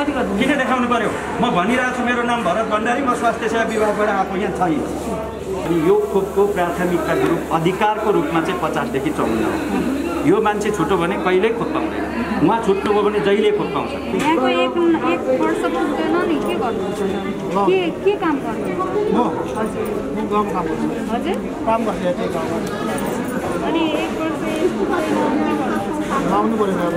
किन देखाउनु पर्यो? म भनिरहेको छु मेरो नाम भरत भण्डारी, म स्वास्थ्य सेवा विभागबाट आएको यहाँ छैन। अनि यो खोपको प्राथमिकता ग्रुप अधिकारको रूपमा चाहिँ 50 देखि 54 हो। यो मान्छे छुट्यो भने कहिल्यै खोप पाउँदैन। उहाँ छुट्नुभयो भने जहिले खोप पाउँछ। यहाँको एक वर्ष पुग्दैन नि, के गर्नुहुन्छ? के काम गर्नु? म हजुर काम गर्छु। हजुर काम गर्छु त्यही काम। अनि एक वर्ष आउनु पर्यो अब।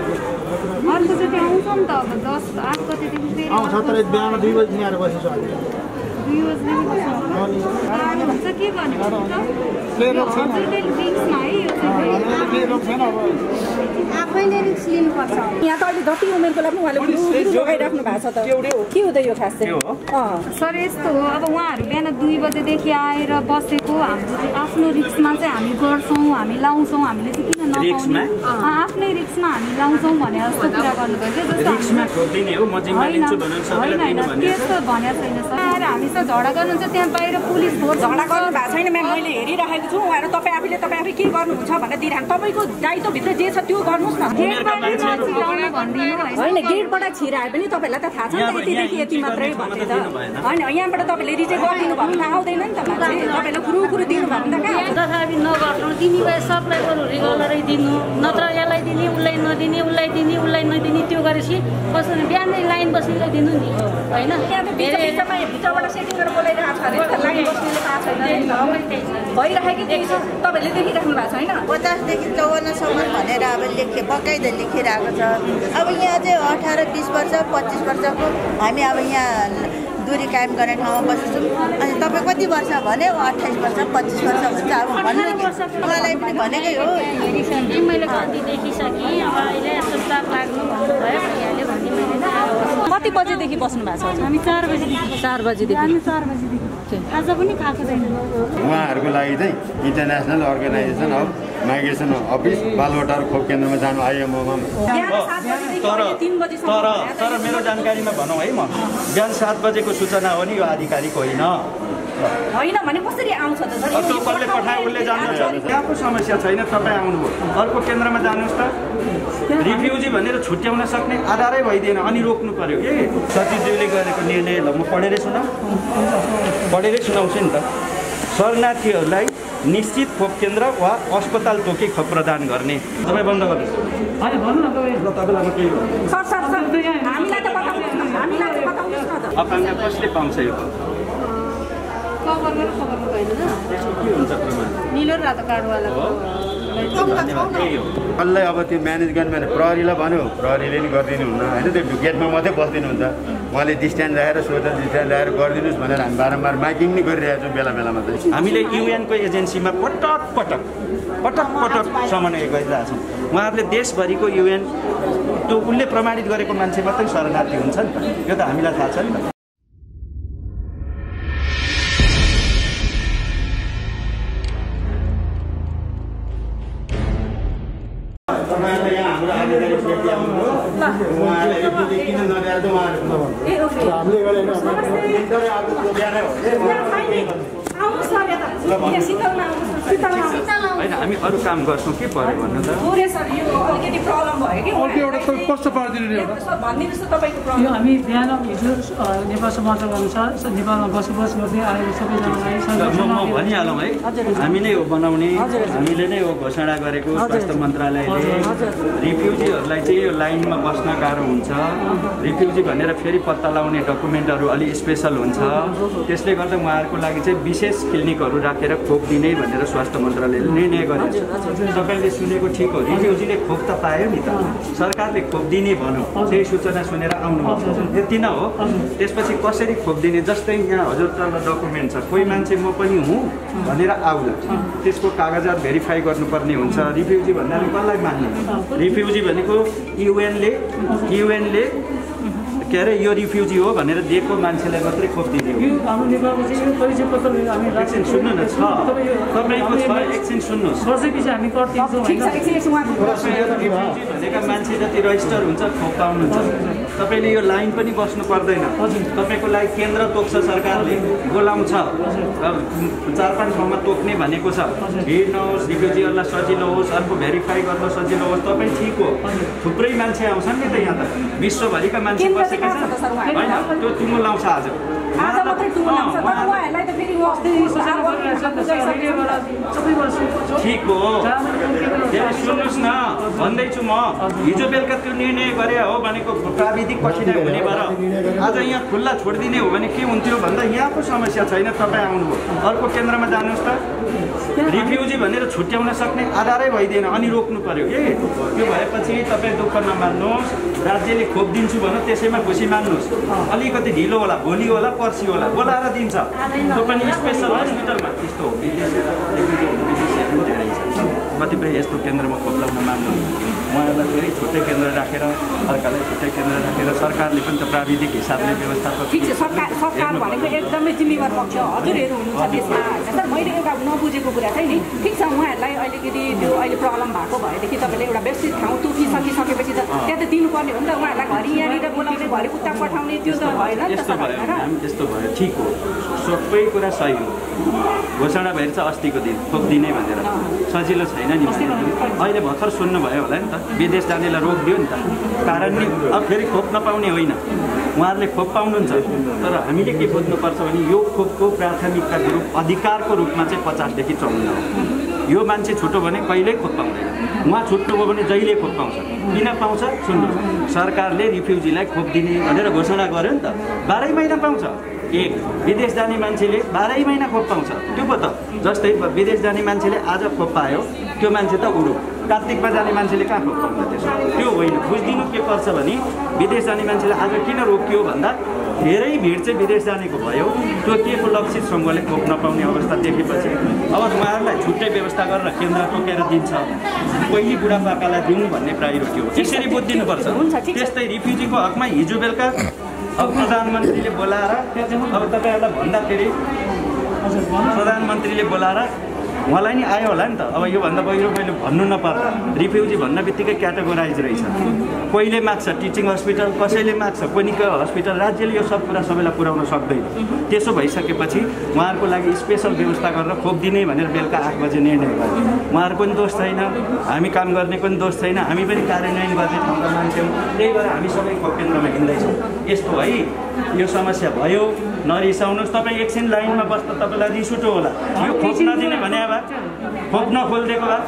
अर्कोचोटि आउँछ नि त अब 10 8 गतेदेखि फेरि आउँछ तर बिहान 2 बजी यहाँ बसेछु आज। 2 बजीदेखि बस्नु हुन्छ। के गर्ने रिक्समा है यो चाहिँ आफैले रिक्स लिनुपर्छ। यहाँ त अहिले जति उमेरको लागि उहाँले लगाइराख्नु भएको छ त के हुँदै यो खास चाहिँ? सर यस्तो हो, अब उहाँहरू बिहान 2 बजेदेखि आएर बसेको हाम्रो आफ्नो रिक्समा चाहिँ हामी गर्छौँ, हामी लाउँछौँ। हामीले चाहिँ किन नपाउने आफ्नै रिक्समा हामी लाउँछौँ भने जस्तो कुरा गर्नुभयो कि जस्तो त्यस्तो भनेको छैन सर। आएर हामीसँग झगडा गर्नुहुन्छ, त्यहाँ बाहिर पुलिस फोर्स झगडा गर्नु भएको छैन म्याम। मैले हेरिरहेको छु उहाँहरू तपाईँ आफै के गर्नुहुन्छ भनेर दिइरहनु। तपाईँको दायित्वभित्र जे छ त्यो गर्नुहोस् न। होइन गेटबाट छिराए पनि तपाईँलाई त थाहा छ नि त यतिदेखि यति मात्रै भनेर त होइन। यहाँबाट तपाईँले रिजेक्ट गरिदिनु भयो भने आउँदैन नि त मान्छे। तपाईँले कुरो दिनु भयो भने त कहाँ तथापि नगर्नु, दिने भए सबलाई बरु रेगुलरै दिनु, नत्र यसलाई दिने उसलाई नदिने, उसलाई दिने उसलाई नदिने। त्यो गरेपछि कसरी बिहानै लाइन बसेर दिनु नि होइन। यहाँ त भित्रबाट सेटिङ गरेर बोलाइरहेको छ अरे लाइन बस्नेले थाहा छैन भइरहेको त्यही छ। तपाईँले देखिराख्नु भएको छ होइन। 50 देखि 54सम्म भनेर अब बकाइदा लेखिरहेको छ। अब यहाँ चाहिँ 18-20 वर्ष 25 वर्षको हामी अब यहाँ दूरी कायम गर्ने ठाउँमा बसेछौँ। अनि तपाईँ कति वर्ष भने 28 वर्ष 25 वर्ष भन्छ। अब भन्नु कि उहाँलाई पनि भनेकै हो। मैले गल्ती देखिसकेँ, अब अहिले यस्तो चाप लाग्नु भन्नुभयो भइहाल्यो भन्ने मैले कति बजेदेखि बस्नु भएको छ? हामी 4 बजेदेखि 4 बजेदेखि हामी 4 बजेदेखि आज पनि खाएको छैन। उहाँहरूको लागि चाहिँ international organization of migration office Baluwatar खोप केन्द्रमा जानु आइएमओमा। तर मेरो जानकारीमा भनौँ है, म बिहान 7 बजेको सूचना हो नि, यो आधिकारिक होइन। होइन भने कसरी आउँछ त सर? कसले पठायो उसले जान्नुहुन्छ। त्यहाँको समस्या छैन, तपाईँ आउनुभयो अर्को केन्द्रमा जानुहोस् त। रिफ्युजी भनेर छुट्याउन सक्ने आधारै भइदिएन, अनि रोक्नु पर्यो कि। सचिवज्यूले गरेको निर्णय ल म पढेरै सुनाउँछु नि त। शरणार्थीहरूलाई निश्चित खोप केन्द्र वा अस्पताल तोकी खोप प्रदान गर्ने। तपाईँ बन्द गर्नुहोस्। तपाईँलाई म केही अपाङ्ग कसले पाउँछ यो खोप? कभर गरेर खबर भएन के हुन्छ प्रमाण? निलो रातो कार्डवाला कसलाई अब त्यो म्यानेज गर्ने भने प्रहरीलाई भन्यो, प्रहरीले नि गरिदिनु हुन्न होइन। त्यो गेटमा मात्रै बसिदिनुहुन्छ। उहाँले डिस्ट्यान्स राखेर सोचेर डिस्ट्यान्स राखेर गरिदिनुहोस् भनेर हामी बारम्बार माइकिङ नि गरिरहेको छौँ बेला बेलामा चाहिँ। हामीले युएनको एजेन्सीमा पटक समन्वय गरिरहेको छौँ। उहाँहरूले देशभरिको युएन त्यो उसले प्रमाणित गरेको मान्छे मात्रै शरणार्थी हुन्छ नि त, यो त हामीलाई थाहा छ नि त। होइन हामी अरू काम गर्छौँ के पर्यो भन्नु त। अलिकति प्रब्लम भयो कि कस्तो पारिदिनु नि एउटा भनिदिनुहोस् त तपाईँको प्रब्लम। यो हामी बिहान हिजो नेपाल समाचार अनुसार नेपालमा बसोबास गर्दै आएको सबैजनालाई म भनिहालौँ है, हामी नै हो बनाउने, हामीले नै हो घोषणा गरेको स्वास्थ्य मन्त्रालयले। रिफ्युजीहरूलाई चाहिँ यो लाइनमा बस्न गाह्रो हुन्छ। रिफ्युजी भनेर फेरि पत्ता लगाउने डकुमेन्टहरू अलि स्पेसल हुन्छ। त्यसले गर्दा उहाँहरूको लागि चाहिँ विशेष क्लिनिकहरू राखेर खोप दिने भनेर स्वास्थ्य मन्त्रालयले निर्णय गरेको छ। तपाईँले सुनेको ठिक हो, रिफ्युजीले खोप त पायो नि त, सरकारले खोप दिने भनौँ, त्यही सूचना सुनेर आउनुभयो, यति नै हो। त्यसपछि कसरी खोप दिने, जस्तै यहाँ हजुरसँग डकुमेन्ट छ, कोही मान्छे म पनि हुँ भनेर आउला, त्यसको कागजात भेरिफाई गर्नुपर्ने हुन्छ। रिफ्युजी भन्नाले कसलाई मान्ने? रिफ्युजी भनेको युएनले के अरे यो रिफ्युजी हो भनेर दिएको मान्छेलाई मात्रै खोप दिने हो। हाम्रो नेपालको चाहिँ यो परिचय पत्र हामी एकछिन सुन्नु न, छ तपाईँको छ, एकछिन सुन्नुहोस्। वर्षैपछि हामी गरिदिन्छौँ। रिफ्युजी भनेका मान्छे जति रजिस्टर हुन्छ खोप पाउनुहुन्छ। तपाईँले यो लाइन पनि बस्नु पर्दैन। तपाईँको लागि केन्द्र तोक्छ सरकारले, बोलाउँछ, 4-5 ठाउँमा तोक्ने भनेको छ। हिँड्नुहोस्, रिफ्युजीहरूलाई सजिलो होस्, अर्को भेरिफाई गर्न सजिलो होस्। तपाईँ ठिक हो, थुप्रै मान्छे आउँछन् नि त यहाँ त, विश्वभरिका मान्छे बसेका छन् होइन। त्यो टुङ्गो लाउँछ आज मात्रै टुङ्गो लाउँछ, तर उहाँहरूलाई त फेरि ठिक हो। सुन्नुहोस् न, भन्दैछु म, हिजो बेलुका त्यो निर्णय गरे हो भनेको प्राविधिक कठिनाइ हुने भएर आज यहाँ खुल्ला छोडिदिने हो भने के हुन्थ्यो भन्दा यहाँको समस्या छैन। तपाईँ आउनुभयो, अर्को केन्द्रमा जानुहोस् त, रिफ्युजी भनेर छुट्याउन सक्ने आधारै भइदिएन, अनि रोक्नु पर्यो के। त्यो भएपछि तपाईँ दुःख नमान्नुहोस्, राज्यले खोप दिन्छु भन्नु, त्यसैमा खुसी मान्नुहोस्। अलिकति ढिलो होला, भोलि होला, पर्सि होला, बोलाएर दिन्छ। त्यो पनि स्पेसल हस्पिटलमा। त्यस्तो हो, विदेशीहरू धेरै छ। कतिपय यस्तो केन्द्रमा खोप लाउन मान्नु, उहाँहरूलाई फेरि छुट्टै केन्द्र राखेर, अर्कालाई छुट्टै केन्द्र राखेर, सरकारले पनि त प्राविधिक हिसाबले व्यवस्थापन। ठिक छ, सरकार भनेको एकदमै जिम्मेवार पक्ष हजुरहरू हुनुहुन्छ त्यसमा होइन सर। मैले एउटा नबुझेको कुरा चाहिँ नि, ठिक छ उहाँहरूलाई अलिकति त्यो अहिले प्रब्लम भएको भएदेखि तपाईँले एउटा व्यवस्थित ठाउँ तोकिसकेपछि त त्यहाँ त दिनुपर्ने हो नि त। उहाँहरूलाई घरि यहाँनिर बोलाउने, घरि उता पठाउने, त्यो त भएन नि त सर। त्यस्तो भयो, ठिक हो, सबै कुरा सही हो। घोषणा भएर चाहिँ अस्तिको दिन खोप दिने भनेर सजिलो छैन नि। अहिले भर्खर सुन्नुभयो होला नि त, विदेश जानेलाई रोक दियो नि त, कारण नि अब फेरि खोप नपाउने होइन, उहाँहरूले खोप पाउनुहुन्छ। तर हामीले के बुझ्नुपर्छ भने यो खोपको प्राथमिकता रूप अधिकारको रूपमा चाहिँ 50 देखि 54 हो। यो मान्छे छुट्यो भने कहिल्यै खोप पाउँदैन, उहाँ छुट्नु भयो भने जहिले खोप पाउँछ। किन पाउँछ सुन्नुहोस्, सरकारले रिफ्युजीलाई खोप दिने भनेर घोषणा गर्यो नि त, 12 महिना पाउँछ। एक विदेश जाने मान्छेले 12 महिना खोप पाउँछ। त्यो पो त, जस्तै विदेश जाने मान्छेले आज खोप पायो, त्यो मान्छे त उडो, कार्तिकमा जाने मान्छेले कहाँ खोप पाउँछ? त्यसो त्यो होइन। बुझिदिनु के पर्छ भने विदेश जाने मान्छेले आज किन रोकियो भन्दा धेरै भिड चाहिँ विदेश जानेको भयो। त्यो के को लक्षित समूहले खोप नपाउने अवस्था देखेपछि अब उहाँहरूलाई छुट्टै व्यवस्था गरेर केन्द्र तोकेर दिन्छ। पहिली बुढापाकालाई दिउँ भन्ने प्रायोरिटी हो, यसरी बुझिदिनुपर्छ। त्यस्तै रिफ्युजीको हकमा हिजो बेलुका अब प्रधानमन्त्रीले बोलाएर, अब तपाईँहरूलाई भन्दाखेरि प्रधानमन्त्रीले बोलाएर उहाँलाई नि आयो होला नि त। अब योभन्दा पहिलो भन्नु नपर्दा रिफ्युजी भन्न बित्तिकै क्याटेगोराइज रहेछ। कोहीले माग्छ टिचिङ हस्पिटल, कसैले माग्छ क्लिनिकल हस्पिटल। राज्यले यो सब कुरा सबैलाई पुर्याउन सक्दैन। त्यसो भइसकेपछि उहाँहरूको लागि स्पेसल व्यवस्था गरेर खोप दिने भनेर बेलुका 8 बजे निर्णय गर्यो। उहाँहरूको पनि दोष छैन, हामी काम गर्ने पनि दोष छैन, हामी पनि कार्यान्वयन गर्ने ठाउँमा मान्छौँ। त्यही भएर हामी सबै खोप केन्द्रमा हिँड्दैछौँ। यस्तो है, यो समस्या भयो, नरिसाउनुहोस्। तपाईँ एकछिन लाइनमा बस्दा तपाईँलाई रिस उठ्यो होला। यो खोप नदिने भने खोप नखोलिदिएको भए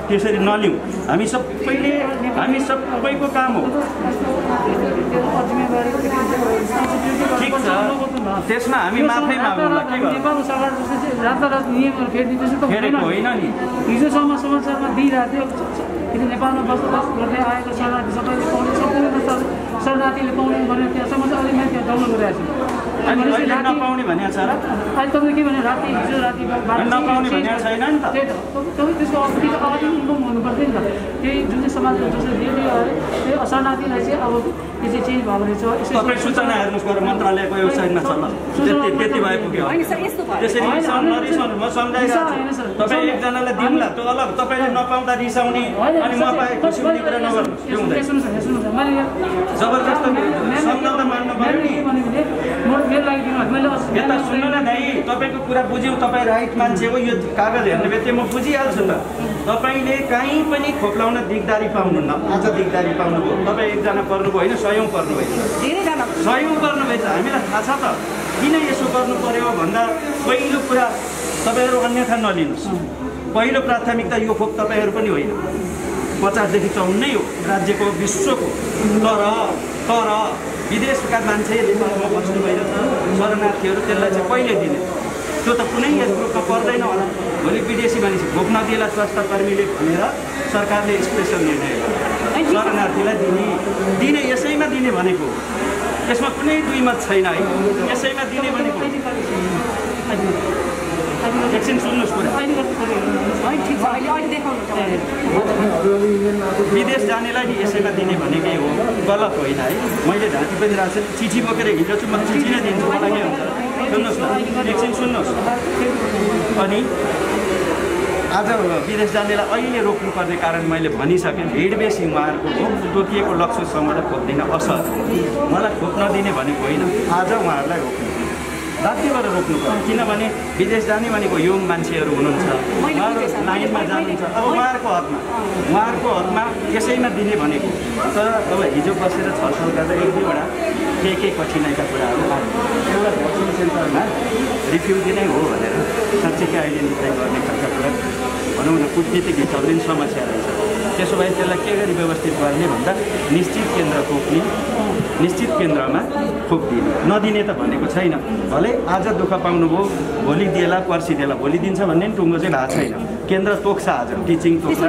त्यसरी नलिउँ। हामी सबैको काम हो। ठिक छ, त्यसमा हामी माफै मागौँला। के गर्नु होइन नि, हिजोसम्म समाचारमा दिइरहेको थियो, नेपालमा बसोबास गर्दै आएको शरणार्थी सबैले पाउने, सम्पूर्ण शरणार्थीले पाउने भनेर त्यहाँ समाचार अहिले माथि डाउनलोड गरिरहेको छु। नपाउने भनेको छ र अहिले तपाईँले के भने राति हिजो राति नपाउने भनेको छैन नि त। त्यही त, तपाईँ त्यसको अगाडि इन्फर्म हुनु पर्थ्यो नि त। त्यही जुन चाहिँ समाजमा जसले दिने त्यही शरणार्थीलाई चाहिँ अब यो चाहिँ चेन्ज भएको रहेछ। तपाईँ सूचना हेर्नुहोस्, गएर मन्त्रालयको वेबसाइटमा छ ल, त्यति भए पुग्यो। त्यसरी नरिसाउनु, म सम्झाइरहेको छु। तपाईँ एकजनालाई दिउँला, त्यो अलग। तपाईँले नपाउँदा रिसाउने अनि म पाए खुसी हुने कुरा नगर्नुहोस्, त्यो हुँदैन। जबरजस्त सम्झौता मान्नु पर्यो नि। यता सुन्नु न दाइ, तपाईँको कुरा बुझ्यौँ, तपाईँ राइट मान्छे हो। यो कागज हेर्ने बित्तिकै म बुझिहाल्छु त। तपाईँले कहीँ पनि खोप लाउन दिगदारी पाउनुहुन्न, आज दिगदारी पाउनुभयो। तपाईँ एकजना पर्नुभयो होइन, 100औँ पर्नुभएछ, 100औँ पर्नुभएछ। हामीलाई थाहा छ त किन यसो गर्नु पर्यो भन्दा पहिलो कुरा तपाईँहरू अन्यथा नलिनुहोस्। पहिलो प्राथमिकता यो खोप तपाईँहरू पनि होइन, 50 देखि 54 नै हो राज्यको, विश्वको। तर विदेशका मान्छेले बस्नु भइरहेछ, शरणार्थीहरू, त्यसलाई चाहिँ कहिले दिने? त्यो त कुनै यस ग्रुपमा पर्दैन होला। भोलि विदेशी मानिस खोप नदिएला स्वास्थ्य कर्मीले भनेर सरकारले स्पेसल निर्णय गर्यो, शरणार्थीलाई दिने यसैमा दिने भनेको। यसमा कुनै दुई मत छैन है, यसैमा दिने भनेको। एकछिन सुन्नुहोस् कुरा। विदेश जानेलाई यसैमा दिने भनेकै हो, गलत होइन है। मैले ढाँटी पनि राख्छु, चिठी बोकेर हिँड्छु, म चिठी नै दिन्छु, मलाई के हुन्छ। सुन्नुहोस् न, एकछिन सुन्नुहोस्। अनि आज विदेश जानेलाई अहिले रोक्नुपर्ने कारण मैले भनिसकेँ। भिड बेसी उहाँहरूको खोप तोकिएको लक्ष्यसम्म खोप्दिन असर मलाई खोप नदिने भनेको होइन, आज उहाँहरूलाई रोक्नु रातिबाट रोक्नु पर्यो। किनभने विदेश जाने भनेको यङ मान्छेहरू हुनुहुन्छ, उहाँहरू लाइनमा जानुहुन्छ। अब उहाँहरूको हकमा यसैमा दिने भनेको। तर अब हिजो बसेर छलफल गर्दा एक दुईवटा के कठिनाइका कुराहरू एउटा भ्याक्सिन सेन्टरमा रिफ्युजी नै हो भनेर साँच्चीकै आइडेन्टिफाई गर्ने खालका कुरा भनौँ न कुटनीतिक हिसाबले पनि समस्या रहेछ। त्यसो भए त्यसलाई के गरी व्यवस्थित गर्ने भन्दा निश्चित केन्द्र तोक्ने, निश्चित केन्द्रमा खोप दिने, नदिने त भनेको छैन। भले आज दुःख पाउनुभयो, भोलि दिएला पर्सि दिएला, भोलि दिन्छ भन्ने टुङ्गो चाहिँ भएको छैन। केन्द्र तोक्छ आज, टिचिङ तोक्छ,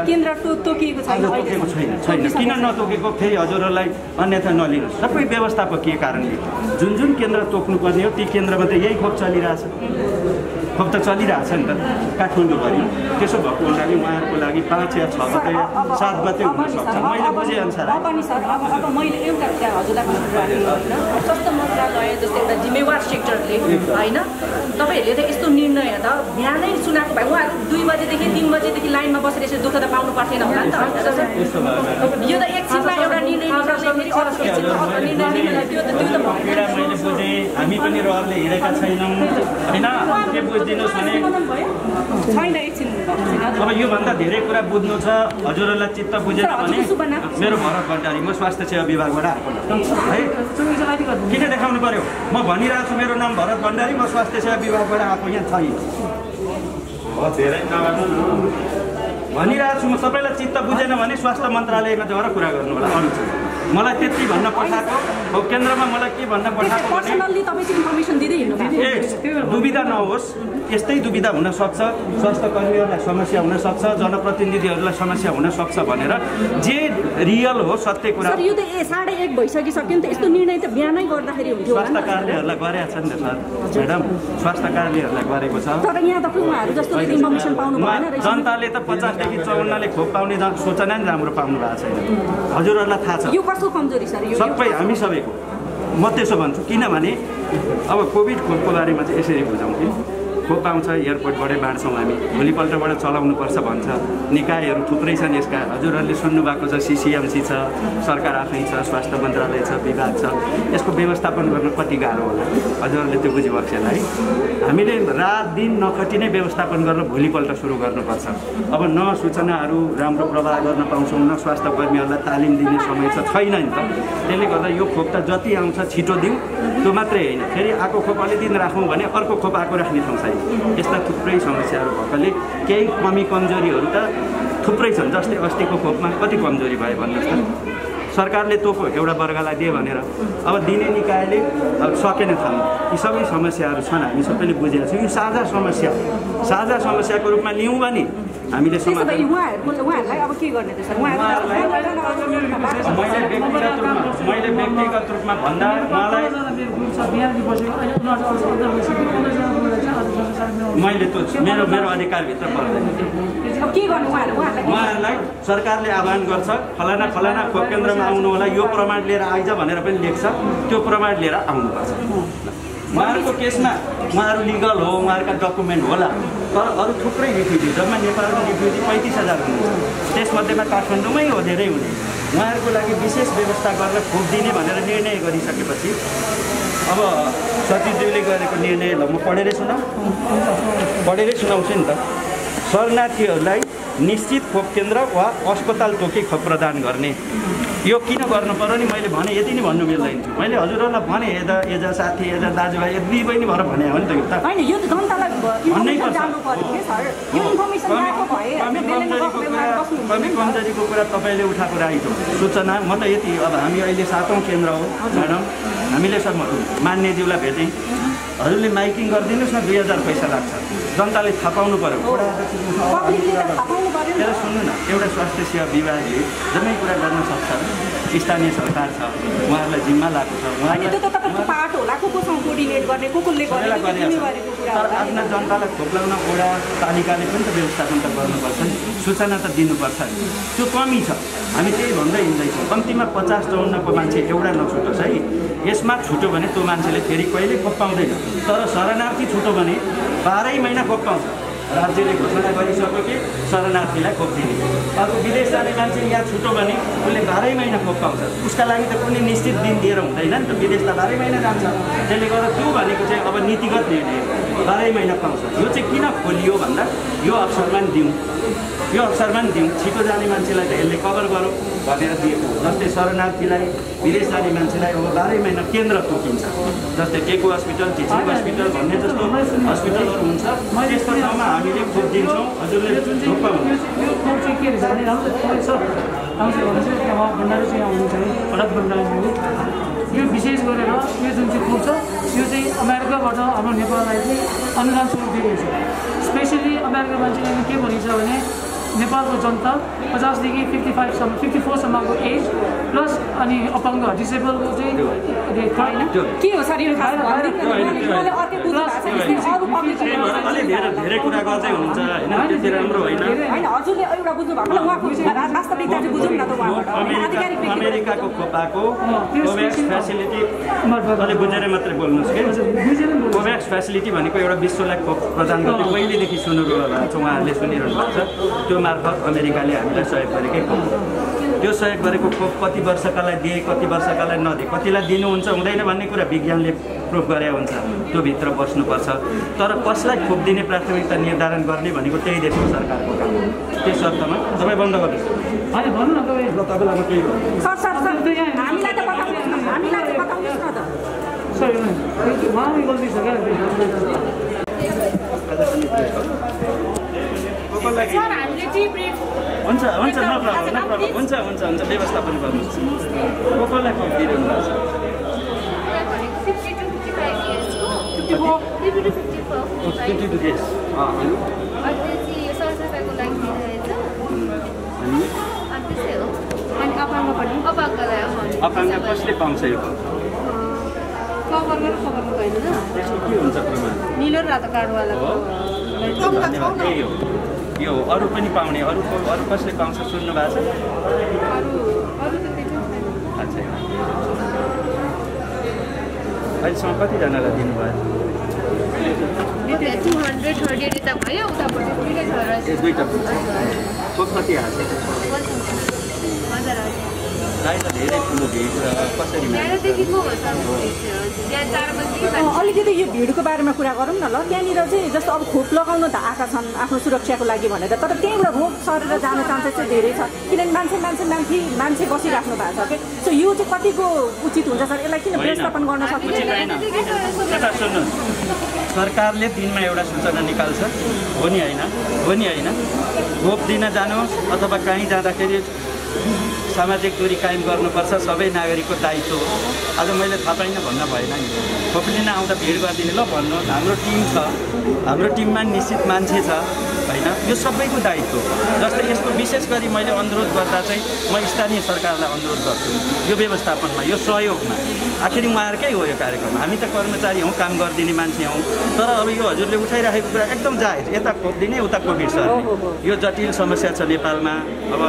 तोकिएको छैन। किन नतोकेको फेरि हजुरहरूलाई अन्यथा नलिनुहोस्। सबै व्यवस्थापकीय कारणले जुन केन्द्र तोक्नुपर्ने हो ती केन्द्रमा त यही खोप चलिरहेछ। खोप त चलिरहेछ नि त काठमाडौँ भरि। त्यसो भएको हुनाले उहाँहरूको लागि 5 या 6 गते 7 गते हुनसक्छ मैले बुझेअनुसार। पनि सर अब मैले एउटा कुरा हजुरलाई भन्नु होइन, स्वास्थ्य मन्त्रालय जस्तो एउटा जिम्मेवार सेक्टरले होइन, तपाईँहरूले त यस्तो निर्णय त बिहानै सुनाएको भए उहाँहरू 2 बजेदेखि 3 बजेदेखि लाइनमा बसेर यसरी दुःख त पाउनु पर्थेन होला नि त। यो त एकछिनमा एउटा निर्णय निकाल्ने फेरि अर्को एकछिनमा अर्को निर्णय निकाल्ने त्यो त मैले बुझेँ। हामी पनि रहरले हिँडेका छैनौँ होइन, के बुझिदिनुहोस् भने छैन एकछिन। अब योभन्दा धेरै कुरा बुझ्नु छ। हजुरहरूलाई चित्त बुझेन भने मेरो भरत भण्डारी, म स्वास्थ्य सेवा विभागबाट आएको है। किन देखाउनु पर्यो? म भनिरहेको छु मेरो नाम भरत भण्डारी, म स्वास्थ्य सेवा विभागबाट आएको यहाँ छैन भनिरहेको छु। म तपाईँलाई चित्त बुझेन भने स्वास्थ्य मन्त्रालयमा गएर कुरा गर्नु होला। अरू चाहिँ मलाई त्यति भन्न पठाएको हो, केन्द्रमा मलाई के भन्न पठाएको दुविधा नहोस्। यस्तै दुविधा हुनसक्छ, स्वास्थ्य कर्मीहरूलाई समस्या हुनसक्छ, जनप्रतिनिधिहरूलाई समस्या हुनसक्छ भनेर जे रियल हो सत्य कुरा। यो त 1:30 भइसकिसक्यो नि त, यस्तो निर्णय त बिहानै गर्दाखेरि हुन्थ्यो। स्वास्थ्य कार्यालयहरूलाई गरेका छन् नि त सर, म्याडम स्वास्थ्य कार्यालयहरूलाई गरेको छ। तर यहाँ त उहाँहरू जस्तो इन्फर्मेसन पाउनु भएन रहेछ। जनताले त 50 देखि 54ले खोप पाउने सूचना नि राम्रो पाउनु भएको छैन। हजुरहरूलाई थाहा छ यो कसको कमजोरी सर? सबै हामी सबैको। म त्यसो भन्छु किनभने अब कोभिड खोपको बारेमा चाहिँ यसरी बुझौँ कि खोप आउँछ एयरपोर्टबाटै बाँड्छौँ हामी, भोलिपल्टबाट चलाउनुपर्छ भन्छ। निकायहरू थुप्रै छन् यसका, हजुरहरूले सुन्नुभएको छ सिसिएमसी छ, सरकार आफै छ, स्वास्थ्य मन्त्रालय छ, विभाग छ। यसको व्यवस्थापन गर्न कति गाह्रो होला हजुरहरूले त्यो बुझिबक्सेला है। हामीले रात दिन नखटी नै व्यवस्थापन गरेर भोलिपल्ट सुरु गर्नुपर्छ। अब न सूचनाहरू राम्रो प्रवाह गर्न पाउँछौँ, न स्वास्थ्य कर्मीहरूलाई तालिम दिने समय छैन नि त। त्यसले गर्दा यो खोप त जति आउँछ छिटो दिउँ, त्यो मात्रै होइन, फेरि आएको खोप अलि दिन राखौँ भने अर्को खोप आएको राख्ने ठाउँ छैन। यस्ता थुप्रै समस्याहरू भएकोले केही कमी कमजोरीहरू त थुप्रै छन्। जस्तै अस्तिको खोपमा कति कमजोरी भयो भन्नुहोस् त। सरकारले तोको एउटा वर्गलाई दिए भनेर अब दिने निकायले सकेन थाल्नु। यी सबै समस्याहरू छन्, हामी सबैले बुझेका छौँ। यो साझा समस्याको रूपमा लियौँ भने हामीले उहाँहरूलाई अब के गर्ने त सर? मैले व्यक्तिगत रूपमा भन्दा उहाँलाई मैले त मेरो अधिकारभित्र पर्दैन। उहाँहरूलाई सरकारले आह्वान गर्छ फलाना खोप केन्द्रमा आउनु होला, यो प्रमाण लिएर आइज भनेर पनि लेख्छ, त्यो प्रमाण लिएर आउनुपर्छ। उहाँहरूको केसमा उहाँहरू लिगल हो, उहाँहरूका डकुमेन्ट होला। तर अरू थुप्रै रिफ्युजी, जम्मा नेपालमा रिफ्युजी 35,000 हुनुहुन्छ, त्यसमध्येमा काठमाडौँमै हो धेरै हुने। उहाँहरूको लागि विशेष व्यवस्था गरेर खोप दिने भनेर निर्णय गरिसकेपछि अब सचिवज्यूले गरेको निर्णय ल म पढेरै सुनाउँछु नि त। शरणार्थीहरूलाई निश्चित खोप केन्द्र वा अस्पताल तोकी खोप प्रदान गर्ने। यो किन गर्नु पर्यो नि मैले भने यति नै भन्नु मिल्दैन थियो। मैले हजुरहरूलाई भने एज साथी एज दाजुभाइ यति पनि भएर भने हो नि त। यो त होइन, यो त जनतालाई भन्नै पर्छ। कमी कमजोरीको कुरा तपाईँले उठाएको राइट हो। सूचना म त यति, अब हामी अहिले 7औं केन्द्र हो म्याडम, हामीले सब मान्यज्यूलाई भेटेँ, हजुरले माइकिङ गरिदिनुहोस् न, 2000 पैसा लाग्छ, जनताले थाहा पाउनु पर्यो। त्यसलाई सुन्नु न, एउटा स्वास्थ्य सेवा विभागले जम्मै कुरा गर्न सक्छ, स्थानीय सरकार छ, उहाँहरूलाई जिम्मा लागेको छ। तर आफ्ना जनतालाई खोप लगाउन वडा पालिकाले पनि त व्यवस्थापन त गर्नुपर्छ नि, सूचना त दिनुपर्छ नि, त्यो कमी छ। हामी त्यही भन्दै हिँड्दैछौँ। कम्तीमा 50-54 को मान्छे एउटा नछुटोस् है। यसमा छुट्यो भने त्यो मान्छेले फेरि कहिले खोप पाउँदैन। तर शरणार्थी छुट्यो भने 12 महिना खोप पाउँछ। राज्यले घोषणा गरिसक्यो कि शरणार्थीलाई खोप दिने। अर्को विदेश जाने मान्छे यहाँ छुट्यो भने उसले 12 महिना खोप पाउँछ। उसका लागि त कुनै निश्चित दिन दिएर हुँदैन नि त, विदेश त 12 महिना जान्छ। त्यसले गर्दा त्यो भनेको चाहिँ अब नीतिगत निर्णय 12 महिना पाउँछ। यो चाहिँ किन खोलियो भन्दा यो अवसरमा नि दिउँ, यो अवसरमा नि दिउँ, छिटो जाने मान्छेलाई त यसले कभर गरौँ भनेर दिएको। जस्तै शरणार्थीलाई विदेश जाने मान्छेलाई अब 12 महिना केन्द्र तोकिन्छ। जस्तै टेकु हस्पिटल, टिचिङ हस्पिटल भन्ने जस्तो हस्पिटलहरू हुन्छ, त्यस्तो ठाउँमा हामीले खोप दिन्छौँ। हजुरले खोप पाउनु यो खोप चाहिँ के रहेछ भने आउँछ भने चाहिँ त्यहाँ भण्डारी चाहिँ आउनुहुन्छ है, भरत भण्डारीले यो विशेष गरेर यो जुन चाहिँ खोप छ यो चाहिँ अमेरिकाबाट हाम्रो नेपाललाई चाहिँ अनुदान स्वरूप दिएको छ। स्पेसली अमेरिका मान्छेले के भनिन्छ भने नेपालको जनता 50 देखि 54 सम्मको एज प्लस अनि अपाङ्ग डिसेबलको चाहिँ के हो सर यो धेरै कुरा गर्दै हुनुहुन्छ होइन, त्यति राम्रो होइन। हजुरले एउटा बुझ्नु भएको उहाँको वास्तविकता चाहिँ बुझौँ न त उहाँबाट अमेरिकाको खोपाको कोभ्याक्स फेसिलिटी अलि बुझेर मात्रै बोल्नुहोस् कि। कोभ्याक्स फेसिलिटी भनेको एउटा विश्वलाई खोप प्रदान गर्ने पहिलेदेखि सुनेको भएको छ, उहाँहरूले सुनिरहनु भएको छ। त्यो मार्फत अमेरिकाले हामीलाई सहयोग गरेकै खोप, त्यो सहयोग गरेको खोप कति वर्षकालाई दिए कति वर्षकालाई नदिए, कतिलाई दिनुहुन्छ हुँदैन भन्ने कुरा विज्ञानले प्रुफ गरे हुन्छ, त्यो भित्र बस्नुपर्छ। तर कसलाई खोप दिने प्राथमिकता निर्धारण गर्ने भनेको त्यही देशको सरकारको काम हो। त्यो शर्तमा तपाईँ बन्द गर्नुहोस्। होइन भन्नु न तपाईँ ल तपाईँलाई म केही हामीलाई त बताउनुहोस् न, हामीलाई त बताउनुहोस् न त। सर उहाँको गल्ती छ क्या। हुन्छ हुन्छ न प्रब्लम हुन्छ हुन्छ हुन्छ व्यवस्थापन गर्नुहोस्। कसलाई खोप दिइरहनु भएको छ? 52 डेज। अपाङ्ग कसले पाउँछ यो खोप? त्यसको के हुन्छ प्रमाण? नीलो रातो कार्डवालाको त्यही हो, यो अरू पनि पाउने, अरू कसले पाउँछ सुन्नु भएको छ? अच्छा, अहिलेसम्म कतिजनालाई दिनुभयो? 238 यता भयो, उतापट्टि दुईटै छ र ए दुईवटा खोप कति आएको छ? गाई त धेरै ठुलो भिड र कसरी अलिकति यो भिडको बारेमा कुरा गरौँ न ल। त्यहाँनिर चाहिँ जस्तो अब खोप लगाउन त आएका छन् आफ्नो सुरक्षाको लागि भनेर, तर त्यहीँबाट रोग सरेर जाने चान्सेस चाहिँ धेरै छ, किनभने मान्छे बसिराख्नु भएको छ कि। सो यो चाहिँ कतिको उचित हुन्छ सर? यसलाई किन व्यवस्थापन गर्न सकिँदैन? सरकारले दिनमा एउटा सूचना निकाल्छ, हो नि होइन? खोप दिन जानुहोस् अथवा कहीँ जाँदाखेरि सामाजिक दूरी कायम गर्नुपर्छ, सबै नागरिकको दायित्व हो। आज मैले थाहा पाइनँ भन्न भएन नि, खोप लिन आउँदा भिड गरिदिने ल भन्नु, हाम्रो टिम छ, हाम्रो टिममा निश्चित मान्छे छ होइन, यो सबैको दायित्व हो। जस्तै यसको विशेष गरी मैले अनुरोध गर्दा चाहिँ म स्थानीय सरकारलाई अनुरोध गर्छु यो व्यवस्थापनमा, यो सहयोगमा। आखिर उहाँहरूकै हो यो कार्यक्रम, हामी त कर्मचारी हौँ, काम गरिदिने मान्छे हौँ, तर अब यो हजुरले उठाइराखेको कुरा एकदम जायज, यता खोप दिने उता कोभिड सर्ने, यो जटिल समस्या छ नेपालमा। अब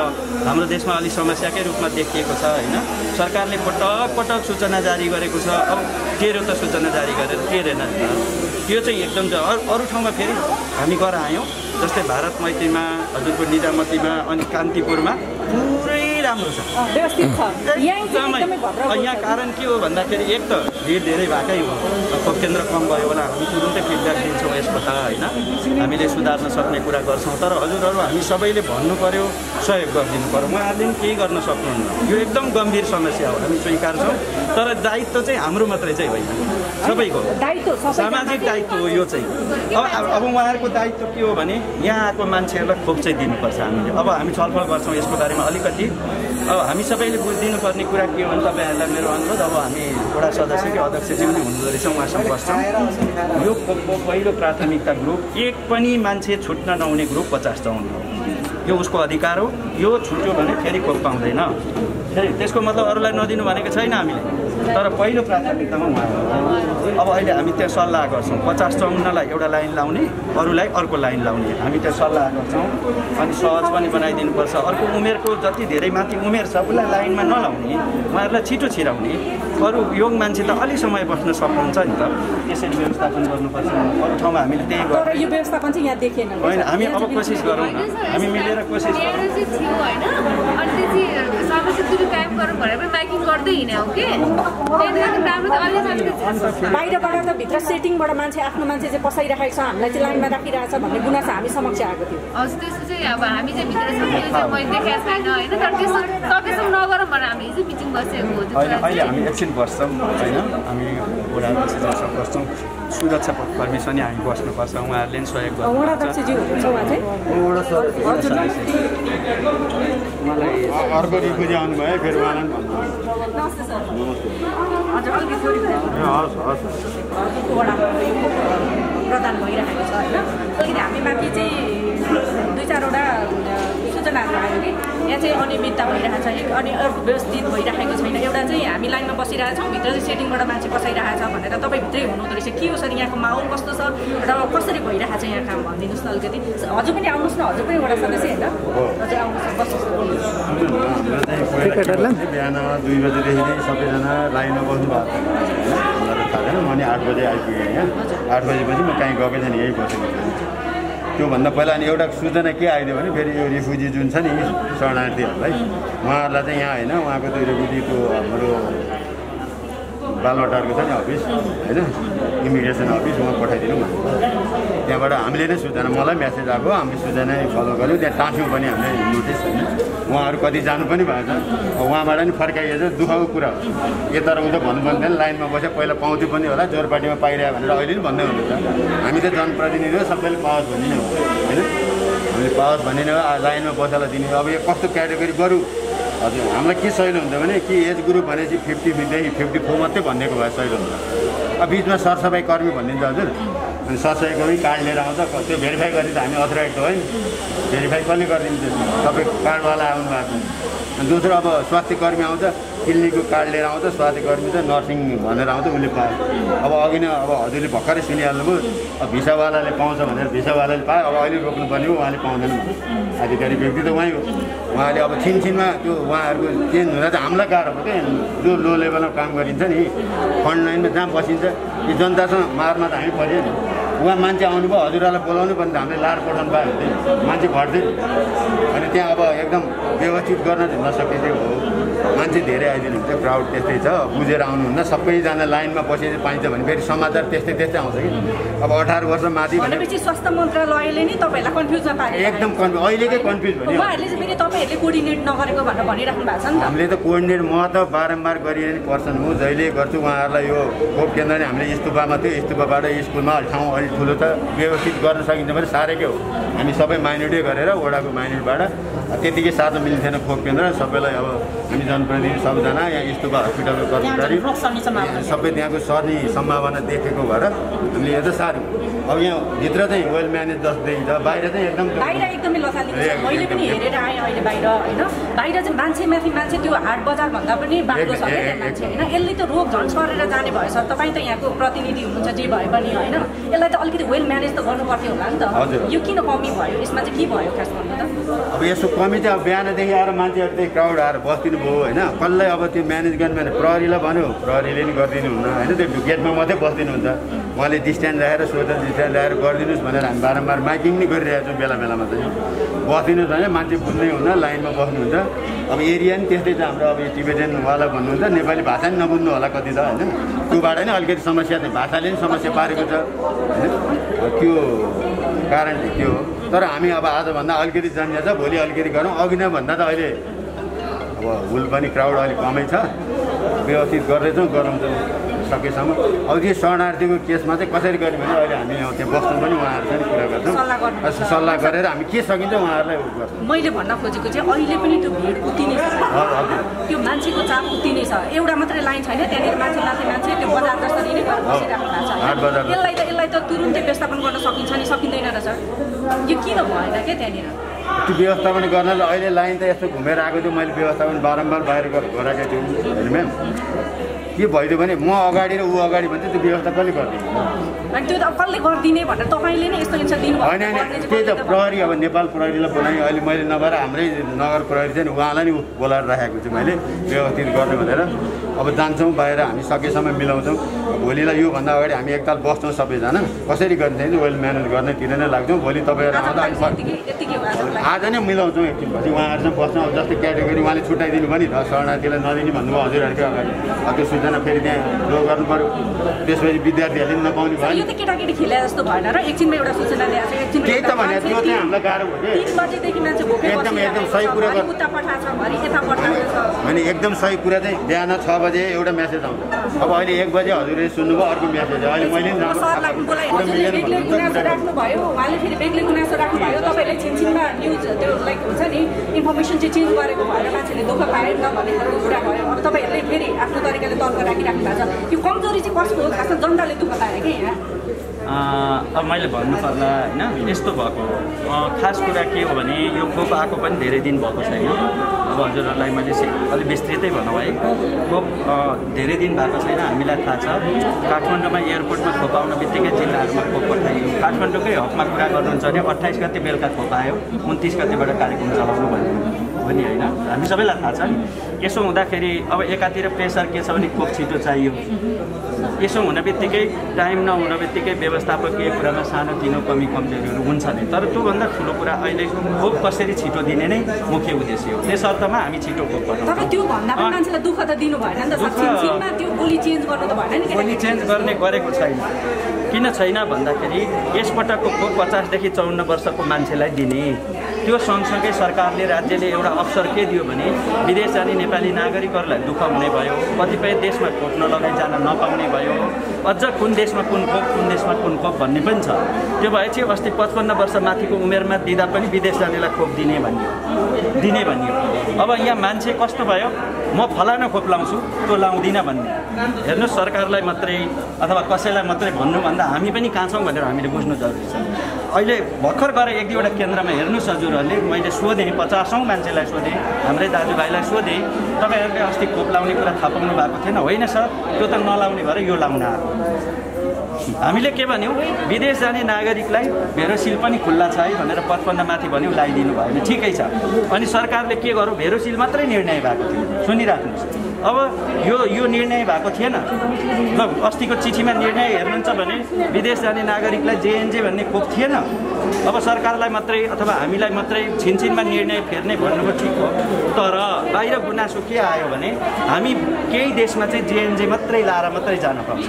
हाम्रो देशमा अलि समस्याकै रूपमा देखिएको छ होइन। सरकारले पटक सूचना जारी गरेको छ, अब टेरो त सूचना जारी गरेर टेरेन नि त, यो चाहिँ एकदम अरू ठाउँमा फेरि हामी गएर आयौँ, जस्तै भारत मैत्रीमा, हजुरको निजामतीमा, अनि कान्तिपुरमा पुरै राम्रो छ, यहाँ कारण के हो भन्दाखेरि एक त भिड धेरै भएकै हो, खोप केन्द्र कम भयो होला, हामी तुरुन्तै फिडब्याक दिन्छौँ यसको त होइन, हामीले सुधार्न सक्ने कुरा गर्छौँ। तर हजुरहरू हामी सबैले भन्नु पर्यो, सहयोग गरिदिनु पर्यो, उहाँहरूले पनि केही गर्न सक्नुहुन्न, यो एकदम गम्भीर समस्या हो, हामी स्वीकार्छौँ। तर दायित्व चाहिँ हाम्रो मात्रै चाहिँ होइन, सबैको सामाजिक दायित्व हो यो चाहिँ। अब उहाँहरूको दायित्व के हो भने यहाँ आएको मान्छेहरूलाई खोप चाहिँ दिनुपर्छ हामीले। अब हामी छलफल गर्छौँ यसको बारेमा अलिकति, अब हामी सबैले बुझिदिनु पर्ने कुरा के हो भने तपाईँहरूलाई मेरो अनुरोध, अब हामी वडा सदस्यकै अध्यक्षज्यू पनि हुनुहुँदो रहेछ, उहाँसँग बस्छौँ। यो खोपको पहिलो प्राथमिकता ग्रुप, एक पनि मान्छे छुट्न नहुने ग्रुप 50 चौन हो, यो उसको अधिकार हो, यो छुट्यो भने फेरि खोप पाउँदैन। त्यसको मतलब अरूलाई नदिनु भनेको छैन हामीले, तर पहिलो प्राथमिकतामा उहाँ हो। अब अहिले हामी त्यहाँ सल्लाह गर्छौँ, 50-54लाई एउटा लाइन लाउने, अरूलाई अर्को लाइन लाउने, हामी त्यहाँ सल्लाह गर्छौँ। अनि सहज पनि बनाइदिनुपर्छ, अर्को उमेरको जति धेरै माथि उमेर छ उसलाई लाइनमा नलाउने, उहाँहरूलाई छिटो छिराउने, अरू योङ मान्छे त अलि समय बस्न सक्नुहुन्छ नि त, त्यसरी व्यवस्थापन गर्नुपर्छ। अरू ठाउँमा हामीले त्यही गर्छौँ। तर यो व्यवस्थापन चाहिँ यहाँ देखिएन। होइन, हामी अब कोसिस गरौँ न, हामी मिलेर कोसिस गरौँ। थियो होइन, अनि त्यो चाहिँ समस्या दुई कायम गरौँ भनेर पनि माइकिङ गर्दै हिँड्यो कि बाहिरबाट त भित्र सेटिङबाट मान्छे आफ्नो मान्छे चाहिँ पसाइराखेको छ, हामीलाई चाहिँ लाइनमा राखिरहेछ भन्ने गुनासो हामी समक्ष आएको थियो। हजुर, त्यस्तो चाहिँ अब हामी चाहिँ भित्र चाहिँ मैले देखाएको छैन होइन, तर त्यस्तो सकेसम्म नगरौँ भनेर हामी हिजो मिटिङ बसेको हो। अहिले हामी एकछिन बस्छौँ होइन, हामी वडा अध्यक्ष बस्छौँ, सुरक्षा कर्मी पनि हामी बस्नुपर्छ, उहाँहरूले पनि सहयोग वडा अध्यक्षजी हुनुहुन्छ उहाँ चाहिँ मलाई अर्को रिफुजी आउनुभयो फेरि उहाँलाई पनि भन्नु। नमस्ते सर। हजुर, अलिकति थोरै हस् हस् वडा प्रदान भइरहेको छ होइन। अलिकति हामी माथि चाहिँ 2-4वटा सूचनाहरू आयो कि यहाँ चाहिँ अनियमितता भइरहेको छ, अनि अर्को व्यवस्थित भइरहेको छैन। एउटा चाहिँ हामी लाइनमा बसिरहेछौँ, भित्र चाहिँ सेटिङबाट मान्छे बसाइरहेछ भनेर तपाईँ भित्रै हुनुहुँदो रहेछ। के हो सर यहाँको माहौल कस्तो छ र कसरी भइरहेको छ यहाँ काम भनिदिनुहोस् न अलिकति। हजुर पनि आउनुहोस् न, हजुर पनि एउटा सदस्य होइन, हजुर आउनुहोस् बस्नुहोस्। बिहान 2 बजेदेखि नै सबैजना लाइनमा बस्नु भएको छ, हामीलाई थाहा छैन। म नि 8 बजे आइपुगेँ यहाँ, 8 बजेपछि म कहीँ गएकै छैन, यहीँ बसेको छु। त्योभन्दा पहिला अनि एउटा सूचना के आइदियो भने फेरि यो रिफ्युजी जुन छ नि शरणार्थीहरूलाई, उहाँहरूलाई चाहिँ यहाँ होइन, उहाँको त्यो रिफ्युजीको हाम्रो बालवाटारको छ नि अफिस होइन, इमिग्रेसन अफिस, उहाँ पठाइदिनु भनेको। त्यहाँबाट हामीले नै सूचना, मलाई म्यासेज आएको, हामीले सूचना नै फलो गऱ्यौँ। त्यहाँ टाँस्यौँ पनि हामीले नोटिस होइन, उहाँहरू कति जानु पनि भएको छ, उहाँबाट नि फर्काइएछ। दुःखको कुरा हो, यता र उता भन्नु पर्दैन, लाइनमा बस्यो पहिला पाउँथ्यो पनि होला, जोरपाटीमा पाइरह्यो भनेर अहिले पनि भन्दै हुनुहुन्छ। हामी त जनप्रतिनिधि हो, सबैले पाओस् भन्ने नै हो होइन, हामीले पाओस् भन्ने नै हो, लाइनमा बसेर दिने। अब यो कस्तो क्याटेगोरी गरौँ? हजुर, हामीलाई के सहिलो हुन्छ भने कि एज ग्रुप भनेपछि 50देखि 54 मात्रै भनिदिएको भए सहिलो हुन्छ। अब बिचमा सरसफाइ कर्मी भनिदिन्छ हजुर, अनि सरसफाइ कर्मी कार्ड लिएर आउँछ, त्यो भेरिफाई गर्ने त हामी अथोराइज त होइन, भेरिफाई कसले गरिदिन्छ? सबै कार्डवाला आउनु भएको छ। अनि दोस्रो अब स्वास्थ्य कर्मी आउँछ, क्लिनिकको कार्ड लिएर आउँछ, स्वास्थ्य कर्मी चाहिँ नर्सिङ भनेर आउँछ, उसले पायो। अब अघि नै अब हजुरले भर्खरै सुनिहाल्नुभयो, अब भिसावालाले पाउँछ भनेर भिसावालाले पायो, अब अहिले रोक्नुपर्ने हो, उहाँले पाउँदैन भन्नु। आधिकारिक व्यक्ति त उहाँै हो, उहाँले अब छिनछिनमा त्यो उहाँहरूको चेन्ज हुँदा चाहिँ हामीलाई गाह्रो भयो क्या। जो लो लेभलमा काम गरिन्छ नि, फ्रन्ट लाइनमा जहाँ बसिन्छ, यो जनतासँग मार्न त हामी पऱ्यो नि। उहाँ मान्छे आउनुभयो, हजुरहरूलाई बोलाउनु पनि त हामीले लाएर पठाउनु पायो हुन्थ्यो, मान्छे घट्थ्यो। अनि त्यहाँ अब एकदम व्यवस्थित गर्न चाहिँ नसकेकै हो, मान्छे धेरै आइदिनुहुन्छ, क्राउड त्यस्तै छ, बुझेर आउनुहुन्न। सबैजना लाइनमा बसेर पाइन्छ भने फेरि समाचार त्यस्तै त्यस्तै आउँछ कि। अब 18 वर्ष माथि भनेपछि स्वास्थ्य मन्त्रालयले नि तपाईँहरूलाई कन्फ्युजमा पारे, एकदम कन्फ्युज, अहिलेकै कन्फ्युज भयो। उहाँहरूले चाहिँ फेरि तपाईँहरूले कोअर्डिनेट नगरेको भनेर भनिराख्नु भएको छ नि त। हामीले त कोअर्डिनेट, म त बारम्बार गरिरहने पर्सन हो, जहिले गर्छु। उहाँहरूलाई यो खोप केन्द्र नै हामीले स्तुपामा थियो, स्तुपाबाट स्कुलमा ठाउँ अलिक ठुलो छ, व्यवस्थित गर्न सकिन्छ भने साह्रै के हो। हामी सबै माइनोरिटी गरेर वडाको माइनोरिटीबाट त्यतिकै साथमा मिल्थेन खोप केन्द्र, सबैलाई अब हामी जनप्रतिनिधि सबजना यहाँ स्तुपा हस्पिटलको कर्मचारी सबै त्यहाँको सर्ने सम्भावना देखेको भएर हामीले यो त साह्रो। अब यहाँ भित्र चाहिँ वेल म्यानेज जस्तो देखिन्छ, बाहिर चाहिँ एकदम बाहिर एकदमै लथालिङ्ग छ। मैले पनि हेरेर आएँ अहिले बाहिर होइन, बाहिर चाहिँ मान्छे माथि मान्छे, त्यो हाट बजारभन्दा पनि बाक्लो छ क्या मान्छे होइन। यसले त रोग झन् सरेर जाने भएछ। तपाईँ त यहाँको प्रतिनिधि हुनुहुन्छ जे भए पनि होइन, यसलाई त अलिकति वेल म्यानेज त गर्नु पर्थ्यो होला नि त। यो किन कमी भयो, यसमा चाहिँ के भयो खास भन्नु त? अब यसो कमी चाहिँ अब बिहानदेखि आएर मान्छेहरू त्यही क्राउड आएर बस्दिनु भयो होइन, कसलाई अब त्यो म्यानेज गर्ने भने प्रहरीलाई भन्यो, प्रहरीले नि गरिदिनु हुन्न होइन, त्यो गेटमा मात्रै बस्दिनुहुन्छ। उहाँले डिस्टेन्स राखेर सोशल डिस्टेन्स राखेर गरिदिनुहोस् भनेर हामी बारम्बार माइकिङ नै गरिरहेको छौँ। बेला बेलामा चाहिँ बस्दिनुहोस् भने मान्छे बुझ्नै हुन्न, लाइनमा बस्नुहुन्छ। अब एरिया नि त्यस्तै छ हाम्रो, अब यो टिबेटनवाला भन्नुहुन्छ, नेपाली भाषा नि नबुझ्नु होला कति त होइन, त्योबाट नै अलिकति समस्या चाहिँ भाषाले नि समस्या पारेको छ होइन, त्यो कारण चाहिँ त्यो हो। तर हामी अब आजभन्दा अलिकति जानिया छ, भोलि अलिकति गरौँ। अघि नै भन्दा त अहिले अब हुल पनि क्राउड अलिक कमै छ, व्यवस्थित गर्दैछौँ, गरौँ सकेसम्म। अब त्यो शरणार्थीको केसमा चाहिँ कसरी गर्ने भने अहिले हामी त्यहाँ बस्नु पनि उहाँहरूसँग कुरा गर्छौँ, सल्लाह गरेर हामी के सकिन्छ उहाँहरूलाई गर्छौँ। मैले भन्न खोजेको चाहिँ अहिले पनि त्यो भिड उति नै छ, त्यो मान्छेको चाप उति नै छ। एउटा मात्रै लाइन छैन, त्यहाँनिर मान्छे माथि मान्छे त्यो बजार जसरी नै गरेर बसिराख्नु भएको छ। यसलाई त तुरुन्तै व्यवस्थापन गर्न सकिन्छ नि, सकिँदैन र सर? यो किन भएन क्या त्यहाँनिर? त्यो व्यवस्थापन गर्नलाई अहिले लाइन त यस्तो घुमेर आएको थियो, मैले व्यवस्थापन बारम्बार बाहिर गराएको छु होइन म्याम। के भइदियो भने म अगाडि र ऊ अगाडि भन्छ, त्यो व्यवस्था कसले गरिदिन्छ? त्यो त कसले गरिदिने भनेर तपाईँले नै यस्तो इन्सा दिनु होइन होइन, त्यही त प्रहरी, अब नेपाल प्रहरीलाई बोलाएँ अहिले मैले, नभएर हाम्रै नगर प्रहरी चाहिँ उहाँलाई नि बोलाएर राखेको छु मैले व्यवस्थित गर्ने भनेर। अब जान्छौँ बाहिर हामी सकेसम्म मिलाउँछौँ भोलिलाई योभन्दा अगाडि हामी एकताल बस्छौँ सबैजना कसरी गर्ने वेल म्यानेज गर्नेतिर नै लाग्छौँ भोलि तपाईँहरू आउँदा आज नै मिलाउँछौँ एकछिनपछि उहाँहरूसँग बस्छौँ अब जस्तै क्याटेगोरी उहाँले छुट्याइदिनु पनि त शरणार्थीलाई नदिने भन्नुभयो हजुरहरूको अगाडि त्यो सूचना फेरि त्यहाँ लो गर्नु पऱ्यो त्यसपछि विद्यार्थीहरूले पनि नपाउने भयो यो त केटाकेटी खेले जस्तो भएन र एकछिनमा एउटा सूचना ल्याएको छ एकछिनमा त्यही त भने त्यो चाहिँ हामीलाई गाह्रो भयो 3 बजेदेखि मान्छे भोकै एकदम सही कुरा उता पठाएको छ भरि यता पठाएको छ भने एकदम सही कुरा चाहिँ बिहान 6 बजे एउटा मेसेज आउँछ अब अहिले 1 बजे हजुरले सुन्नुभयो अर्को मेसेज अहिले मैले राख्नु भयो उहाँले फेरि बेग्लै गुनासो राख्नु भयो तपाईँले छिनछिनमा न्युज त्यो लाइक हुन्छ नि इन्फर्मेसन चाहिँ चेन्ज गरेको भएर मान्छेले दुःख पाएन भन्ने खालको कुरा भयो अब तपाईँहरूले फेरि आफ्नो तरिकाले तर्क राखिराख्नु भएको छ यो कमजोरी चाहिँ कसको हो खासमा जनताले दुःख पाएर कि यहाँ अब मैले भन्नुपर्दा होइन यस्तो भएको खास कुरा के हो भने यो खोप आएको पनि धेरै दिन भएको छैन अब हजुरहरूलाई मैले अलिक विस्तृतै भनौँ है खोप धेरै दिन भएको छैन हामीलाई थाहा छ काठमाडौँमा एयरपोर्टमा खोप आउन बित्तिकै जिल्लाहरूमा खोप पठाइयो काठमाडौँकै हकमा कुरा गर्नुहुन्छ भने 28 गते बेलुका खोप आयो 29 गतेबाट कार्यक्रम चलाउनु भन्ने होइन हामी सबैलाई थाहा छ नि यसो हुँदाखेरि अब एकातिर प्रेसर के छ भने खोप छिटो चाहियो यसो हुन बित्तिकै टाइम नहुन बित्तिकै व्यवस्थापकीय कुरामा सानोतिनो कमी कमजोरीहरू हुन्छ नि तर त्योभन्दा ठुलो कुरा अहिले खोप कसरी छिटो दिने नै मुख्य उद्देश्य हो त्यस अर्थमा हामी छिटो खोप तर त्यो भन्दा पनि मान्छेलाई दुःख त दिनु भएन नि त छिनछिनमा त्यो गोली चेन्ज गर्नु त भएन नि गोली चेन्ज गर्ने गरेको छैन किन छैन भन्दाखेरि यसपटकको खोप 50 देखि 54 वर्षको मान्छेलाई दिने त्यो सँगसँगै सरकारले राज्यले एउटा अवसर के दियो भने विदेश जाने नेपाली नागरिकहरूलाई दुःख हुने भयो कतिपय देशमा खोप नलगाइ जान नपाउने भयो अझ कुन देशमा कुन खोप भन्ने पनि छ त्यो भएपछि अस्ति 55 वर्ष माथिको उमेरमा दिँदा पनि विदेश जानेलाई खोप दिने भनियो अब यहाँ मान्छे कस्तो भयो म फलाना खोप लाउँछु त्यो लाउँदिनँ भन्ने हेर्नुहोस् सरकारलाई मात्रै अथवा कसैलाई मात्रै भन्नुभन्दा हामी पनि कहाँ छौँ भनेर हामीले बुझ्नु जरुरी छ अहिले भर्खर गएर 1-2वटा केन्द्रमा हेर्नुहोस् हजुरहरूले मैले सोधेँ 50औं मान्छेलाई सोधेँ हाम्रै दाजुभाइलाई सोधेँ तपाईँहरूले अस्ति खोप लाउने कुरा थाहा पाउनु भएको थिएन होइन सर त्यो त नलाउने भएर यो लाउन आएको हामीले के भन्यौँ विदेश जाने नागरिकलाई भेरोसिल पनि खुल्ला छ है भनेर 55 माथि भन्यौँ लगाइदिनु भयो ठिकै छ अनि सरकारले के गर्यो भेरोसिल मात्रै निर्णय भएको थियो सुनिराख्नुहोस् अब यो निर्णय भएको थिएन ल अस्तिको चिठीमा निर्णय हेर्नुहुन्छ भने विदेश जाने नागरिकलाई जेएनजे भन्ने खोप थिएन अब सरकारलाई मात्रै अथवा हामीलाई मात्रै छिनछिनमा निर्णय फेर्ने भन्नुको ठिक हो तर बाहिर गुनासो के आयो भने हामी केही देशमा चाहिँ जेएनजे मात्रै लाएर मात्रै जान पाउँछ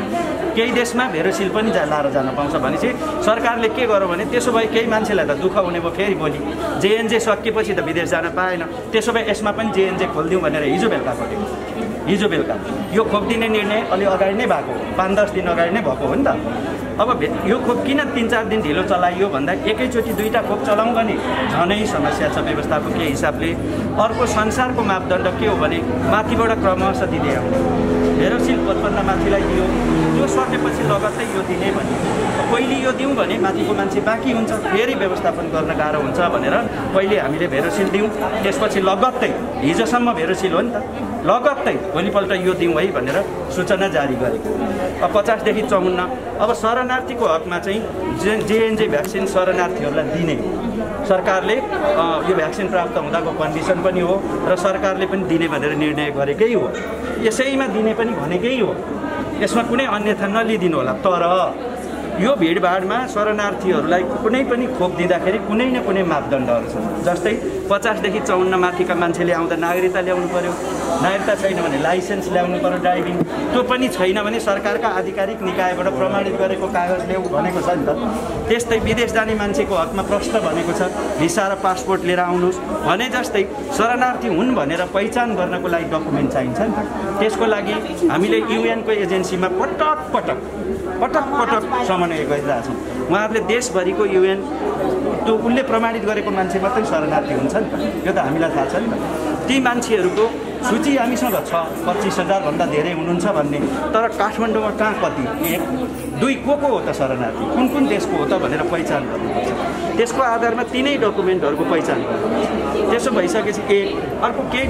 केही देशमा भेरोसिल पनि लाएर जान पाउँछ भनेपछि सरकारले के गर्यो भने त्यसो भए केही मान्छेलाई त दुःख हुने भयो फेरि भोलि जेएनजे सकिएपछि त विदेश जान पाएन त्यसो भए यसमा पनि जेएनजे खोलिदिउँ भनेर हिजो बेलुका यो खोप दिने निर्णय अलि अगाडि नै भएको 5-10 दिन अगाडि नै भएको हो नि त अब यो खोप किन 3-4 दिन ढिलो चलाइयो भन्दा एकैचोटि 2टा खोप चलाउँ भने झनै समस्या छ व्यवस्थापकीय हिसाबले अर्को संसारको मापदण्ड के हो भने माथिबाट क्रमशः दिँदै आउने भेरोसिल 55 माथिलाई दियो त्यो सकेपछि लगत्तै यो दिने भन्यो पहिले यो दिउँ भने माथिको मान्छे बाँकी हुन्छ फेरि व्यवस्थापन गर्न गाह्रो हुन्छ भनेर पहिले हामीले भेरोसिल दिउँ त्यसपछि लगत्तै हिजोसम्म भेरोसिल हो नि त लगत्तै भोलिपल्ट यो दिउँ है भनेर सूचना जारी गरेको अब 50 देखि 54 अब शरणार्थीको हकमा चाहिँ जेएनजे भ्याक्सिन शरणार्थीहरूलाई दिने सरकारले यो भ्याक्सिन प्राप्त हुँदाको कन्डिसन पनि हो र सरकारले पनि दिने भनेर निर्णय गरेकै हो यसैमा दिने पनि भनेकै हो यसमा कुनै अन्यथा नलिदिनु होला तर यो भिडभाडमा शरणार्थीहरूलाई कुनै पनि खोप दिँदाखेरि कुनै न कुनै मापदण्डहरू छन् जस्तै 50 देखि 54 माथिका मान्छेले आउँदा नागरिकता ल्याउनु पर्यो नागरिकता छैन भने लाइसेन्स ल्याउनु पर्यो ड्राइभिङ त्यो पनि छैन भने सरकारका आधिकारिक निकायबाट प्रमाणित गरेको कागज ल्याऊ भनेको छ नि त त्यस्तै विदेश जाने मान्छेको हकमा प्रश्न भनेको छ भिसा र पासपोर्ट लिएर आउनुहोस् भने जस्तै शरणार्थी हुन् भनेर पहिचान गर्नको लागि डकुमेन्ट चाहिन्छ नि त त्यसको लागि हामीले युएनको एजेन्सीमा पटक समन्वय गरिरहेका छौँ उहाँहरूले देशभरिको युएन त्यो उसले प्रमाणित गरेको मान्छे मात्रै शरणार्थी हुन्छ नि त यो त हामीलाई थाहा छ नि त ती मान्छेहरूको सूची हामीसँग छ 25,000 भन्दा धेरै हुनुहुन्छ भन्ने तर काठमाडौँमा कहाँ कति 1-2 को हो त शरणार्थी कुन देशको हो त भनेर पहिचान गर्नुपर्छ त्यसको आधारमा तिनै डकुमेन्टहरूको पहिचान गर्नुपर्छ त्यसो भइसकेपछि अर्को केही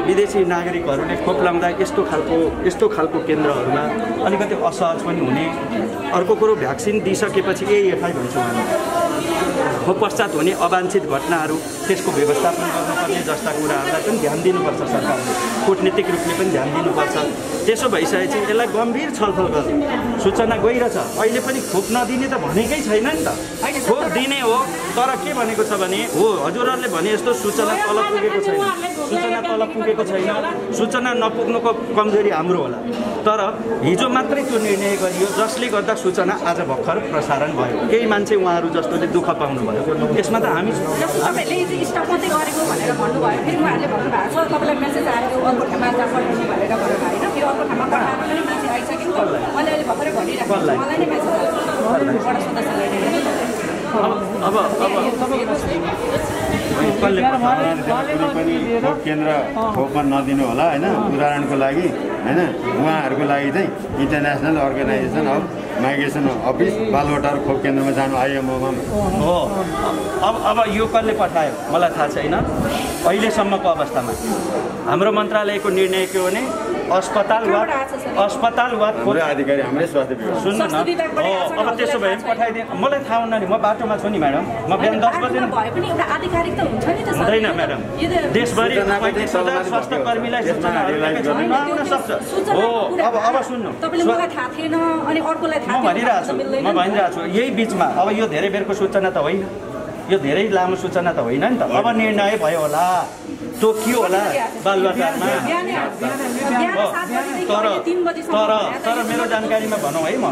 विदेशी नागरिकहरूले खोप लाउँदा यस्तो खालको केन्द्रहरूमा अलिकति असहज पनि हुने अर्को कुरो भ्याक्सिन दिइसकेपछि एएफआई भन्छौँ हामी खोप पश्चात हुने अवाञ्छित घटनाहरू त्यसको व्यवस्थापन गर्नु गर्ने जस्ता कुराहरूलाई पनि ध्यान दिनुपर्छ सरकारले, कूटनीतिक रूपले पनि ध्यान दिनुपर्छ। त्यसो भइसकेपछि यसलाई गम्भीर छलफल गर्नु। सूचना गइरहेछ, अहिले पनि खोप नदिने त भनेकै छैन नि त, खोप दिने हो। तर के भनेको छ भने हो हजुरहरूले भने जस्तो सूचना तल पुगेको छैन, सूचना तल पुगेको छैन, सूचना नपुग्नुको कमजोरी हाम्रो होला। तर हिजो मात्रै त्यो निर्णय गरियो जसले गर्दा सूचना आज भर्खर प्रसारण भयो। केही मान्छे उहाँहरू जस्तोले दुःख पाउनुभयो। यसमा त हामी तपाईँले स्टप मात्रै गरेको भनेर भन्नुभयो, फेरि उहाँहरूले भन्नुभएको छ तपाईँलाई मेसेज आयो अर्को ठाउँमा पठाउने भनेर गरेर होइन, फेरि अर्को ठाउँमा पठाएर पनि मान्छे आइसकेको मैले अहिले भर्खरै भनिरहेको छु, मलाई नै मेसेज आयो वडा सदस्यलाई। अब कसले पनि खोप केन्द्र खोपमा नदिनु होला होइन, उदाहरणको लागि होइन, उहाँहरूको लागि चाहिँ international organization of migration office Baluwatar खोप केन्द्रमा जानु आइएमओमा हो। अब यो कसले पठायो मलाई थाहा छैन। अहिलेसम्मको अवस्थामा हाम्रो मन्त्रालयको निर्णय के हो भने अस्पताल वा खोप अधिकारी हाम्रै स्वास्थ्य विभाग सुन्नु न। अब त्यसो भए पठाइदिए मलाई थाहा हुन्न नि, म बाटोमा छु नि म्याडम, म बिहान 10 बजे हुँदैन म्याडम। देशभरि 35,000 स्वास्थ्य कर्मीलाई सूचना नआउन सक्छ हो। अब सुन्नु म भनिरहेको छु यही बिचमा अब यो धेरै बेरको सूचना त होइन, यो धेरै लामो सूचना त होइन नि त। अब निर्णय भयो होला तोकियो होला बालुवाटारमा। तर मेरो जानकारीमा भनौँ है, म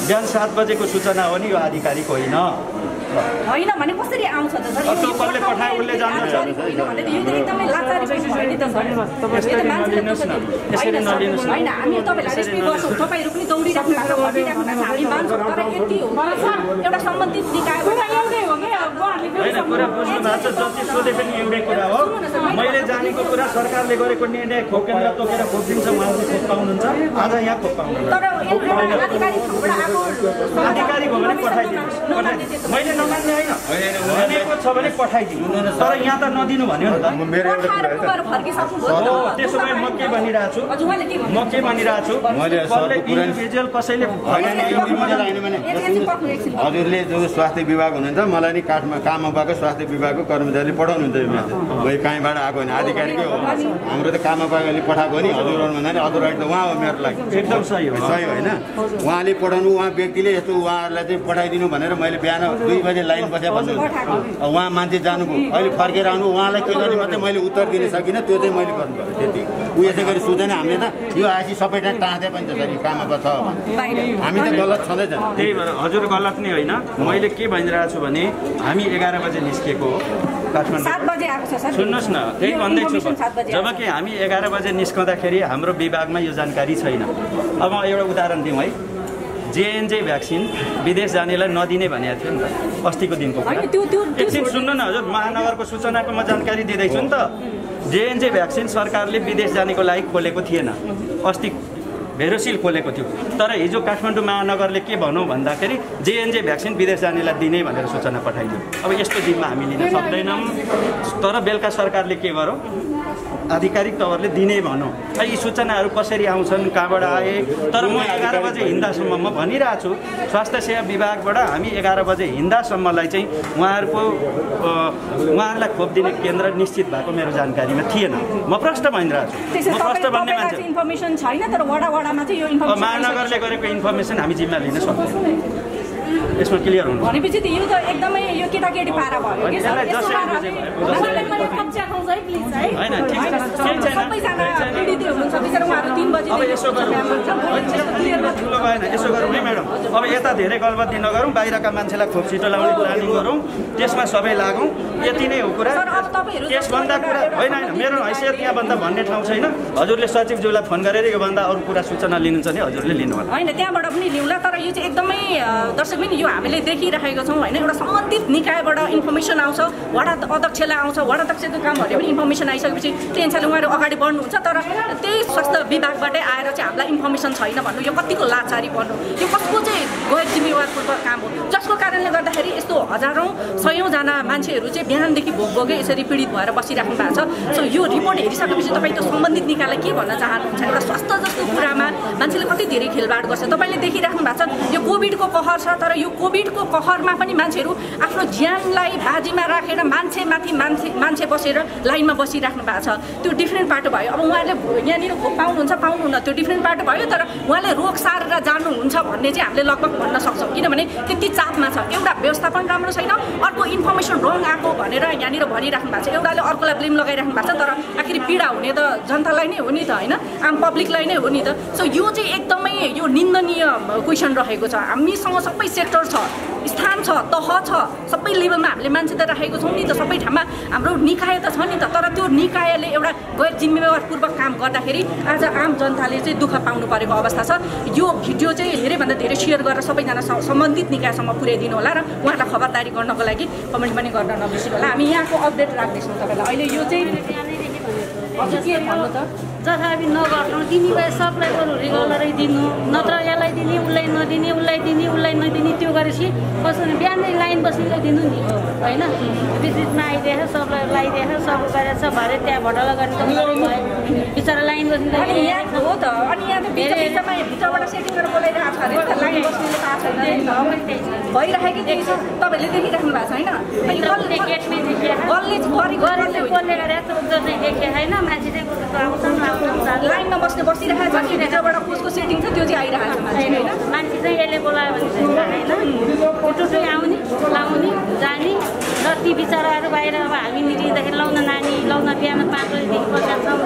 बिहान 7 बजेको सूचना हो नि, यो आधिकारिक होइन। होइन भने कसरी आउँछ त सर? त्यो कसले पठायो उसले जान्छ। एकदमै लाचारी भयो नि त सर। यसरी नलिनुहोस् न। होइन हामी तपाईँलाई रेस्पेक्ट गर्छौँ, तपाईँहरू पनि दौडिराख्नु भएको भनिराख्नु भएको हामी मान्छौँ, तर यति हो एउटा सम्बन्धित निकायबाट एउटै हो कि होइन कुरा बुझ्नु भएको छ। जति सोधे पनि एउटै कुरा हो। मैले जानेको कुरा सरकारले गरेको निर्णय खोप केन्द्र तोकेर खोप दिन्छ, उहाँहरूले खोप पाउनुहुन्छ, आज यहाँ खोप पाउनुहुन्छ। तर आधिकारिक हो भने पठाइदिनुहोस्। मैले नमान्ने होइन, भनेको छ भने पठाइदिनु, तर यहाँ त नदिनु भन्यो नि त। त्यसो भए म के भनिरहेको छु इन्डिभिजुअल कसैले हजुरले जो स्वास्थ्य विभाग हुनुहुन्छ मलाई नि काममा भएको स्वास्थ्य विभागको कर्मचारीले पठाउनुहुन्छ यो म्यासेज। वही कहीँबाट आएको होइन, आधिकारिकै हो। हाम्रो त काममा पाएकोले पठाएको नि, हजुरहरू भन्दा उहाँ हो मेरो लागि एकदम सही हो। सही होइन, उहाँले पठाउनु, उहाँ व्यक्तिले यस्तो उहाँहरूलाई चाहिँ पठाइदिनु भनेर मैले बिहान 2 बजे लाइन बसेर भन्नु, उहाँ मान्छे जानुभयो, अहिले फर्केर आउनु, उहाँलाई के गर्ने मात्रै मैले उत्तर दिन सकिनँ, त्यो चाहिँ मैले गर्नु पर्यो त्यति। ऊ यसै गरी सुझेन हामीले त यो आएपछि सबै ठाउँ टाँस्दै पनि त सर काममा छ, हामी त गलत छँदैछ। त्यही भएर हजुर गलत नै होइन, मैले के भनिरहेको छु भने हामी 11 बजे निस्केको हो काठमाडौँ। 7 बजे आएको छ सर। सुन्नुहोस् न, त्यही भन्दैछु। जबकि हामी 11 बजे निस्कँदाखेरि हाम्रो विभागमा यो जानकारी छैन। अब म एउटा उदाहरण दिउँ है, JNJ भ्याक्सिन विदेश जानेलाई नदिने भनेको थियो नि त अस्तिको दिनको कुरा। एकछिन सुन्नु न हजुर, महानगरको सूचनाको म जानकारी दिँदैछु नि त। JNJ भ्याक्सिन सरकारले विदेश जानेको लागि खोलेको थिएन, अस्ति भेरोसिल खोलेको थियो। तर हिजो काठमाडौँ महानगरले के भनौँ भन्दाखेरि JNJ भ्याक्सिन विदेश जानेलाई दिने भनेर सूचना पठाइदियो। अब यस्तो जिम्मा हामी लिन सक्दैनौँ। तर बेलुका सरकारले के गर्यो, आधिकारिक तवरले दिने भनौँ। यी सूचनाहरू कसरी आउँछन्, कहाँबाट आए। तर म 11 बजे हिँड्दासम्म म भनिरहेको छु स्वास्थ्य सेवा विभागबाट हामी 11 बजे हिँड्दासम्मलाई चाहिँ उहाँहरूलाई खोप दिने केन्द्र निश्चित भएको मेरो जानकारीमा थिएन। म प्रश्न भनिरहेको छु, म प्रश्न भन्ने मान्छे। इन्फर्मेसन छैन, तर वडामा चाहिँ यो इन्फर्मेसन महानगरले गरेको इन्फर्मेसन हामी जिम्मा लिन सक्दैनौँ। यसमा क्लियर हुनु भनेपछि त यो त एकदमै यो केटाकेटी पारा भयो कि सर। होइन ठिक छ, सबैजना पीडित हुनुहुन्छ बिचरा उहाँहरू 3 बजे। अब यसो गरौँ, ठुलो भएन, यसो गरौँ है म्याडम। अब यता धेरै गलबत्ती नगरौँ, बाहिरका मान्छेलाई खोप छिटो लाउने प्लानिङ गरौँ, त्यसमा सबै लागौँ। यति नै हो कुरा। त्यसभन्दा कुरा होइन, मेरो हैसियत यहाँभन्दा भन्ने ठाउँ छैन। हजुरले सचिवज्यूलाई फोन गरेर योभन्दा अरू कुरा सूचना लिनुहुन्छ भने हजुरले लिनु होला। होइन त्यहाँबाट पनि लिउँला, तर यो चाहिँ एकदमै दर्शक पनि यो हामीले देखिरहेको छौँ होइन। एउटा सम्बन्धित निकायबाट इन्फर्मेसन आउँछ, वडा अध्यक्षलाई आउँछ, वडा अध्यक्षको कामहरू पनि इन्फर्मेसन आइसकेपछि त्यही अनुसारले उहाँहरू अगाडि बढ्नुहुन्छ। तर त्यही स्वास्थ्य विभागबाटै आएर चाहिँ हामीलाई इन्फर्मेसन छैन भन्नु, यो कतिको लाचारी पर्नु, यो कसको चाहिँ चाहिँ गैर जिम्मेवारपूर्वक काम हो, जसको कारणले गर्दाखेरि यस्तो हजारौँ सयौँजना मान्छेहरू चाहिँ बिहानदेखि भोकै यसरी पीडित भएर बसिराख्नु भएको छ। सो यो रिपोर्ट हेरिसकेपछि तपाईँ त्यो सम्बन्धित निकायलाई के भन्न चाहनुहुन्छ? एउटा स्वास्थ्य जस्तो कुरामा मान्छेले कति धेरै खेलबाड गर्छ। तपाईँले देखिराख्नु भएको छ यो कोभिडको कहर छ, तर यो कोभिडको कहरमा पनि मान्छेहरू आफ्नो ज्यानलाई बाजीमा राखेर मान्छेमाथि मान्छे बसेर लाइनमा बसिराख्नु भएको छ। त्यो डिफ्रेन्ट पाटो भयो। अब उहाँले यहाँनिर खोप पाउनुहुन्न त्यो डिफ्रेन्ट पाटो भयो, तर उहाँले रोग सारेर जानुहुन्छ भन्ने चाहिँ हामीले लगभग भन्न सक्छौँ, किनभने त्यति चापमा छ। एउटा व्यवस्थापन राम्रो छैन, अर्को इन्फर्मेसन रङ आएको भनेर यहाँनिर भनिराख्नु भएको छ। एउटाले अर्कोलाई ब्लेम लगाइराख्नु भएको छ, तर आखिर पीडा हुने त जनतालाई नै हो नि त, होइन, आम पब्लिकलाई नै हो नि त। सो यो चाहिँ एकदमै यो निन्दनीय क्वेसन रहेको छ। हामीसँग सबै सेक्टर छ, स्थान छ, तह छ, सबै लेभलमा हामीले मान्छे त राखेको छौँ नि त, सबै ठाउँमा हाम्रो निकाय त छ नि त। तर त्यो निकायले एउटा गैर जिम्मेवारपूर्वक काम गर्दाखेरि आज आम जनताले चाहिँ दुःख पाउनु परेको अवस्था छ। यो भिडियो चाहिँ धेरैभन्दा धेरै सेयर गरेर सबैजना सम्बन्धित निकायसम्म पुर्याइदिनु होला र उहाँलाई खबरदारी गर्नको लागि कमेन्ट पनि गर्न नबिर्सिनु होला। हामी यहाँको अपडेट राख्दैछौँ तपाईँलाई। अहिले यो चाहिँ के भन्नु त जथापि नगर्नु, दिने भए सबलाई बरु रेगुलरै दिनु, नत्र यसलाई दिने उसलाई नदिने, उसलाई दिने उसलाई नदिने, त्यो गरेपछि कसरी बिहानै लाइन बस्नेलाई दिनु नि, होइन। बिचमा आइदिएको सबलाई लगाइदिएको सब गरेर छ भरे त्यहाँ भटला गर्ने बिचरा लाइन बस्ने हो त। अनि यहाँ त भित्रबाट सेटिङ गरेर बोलाइरहेको छ अरे लाइन बस्नेले पाएको छैन, भइरहेको त्यही छ। तपाईँहरूले देखिराख्नु भएको छ, होइन। गेटमै देखिएको कसले देखे होइन, मान्छे चाहिँ आउँछ लाइनमा बसिरहेको छ कि भित्रबाट कसको सेटिङ छ त्यो चाहिँ आइरहेको छ मान्छे चाहिँ यसले बोलायो भने होइन, टुटुटु आउने लाउने जाने र ती बिचराहरू बाहिर अब हामी निस्किँदाखेरि लाउन नानी लाउन बिहान 5 बजीदेखि बसेका छौँ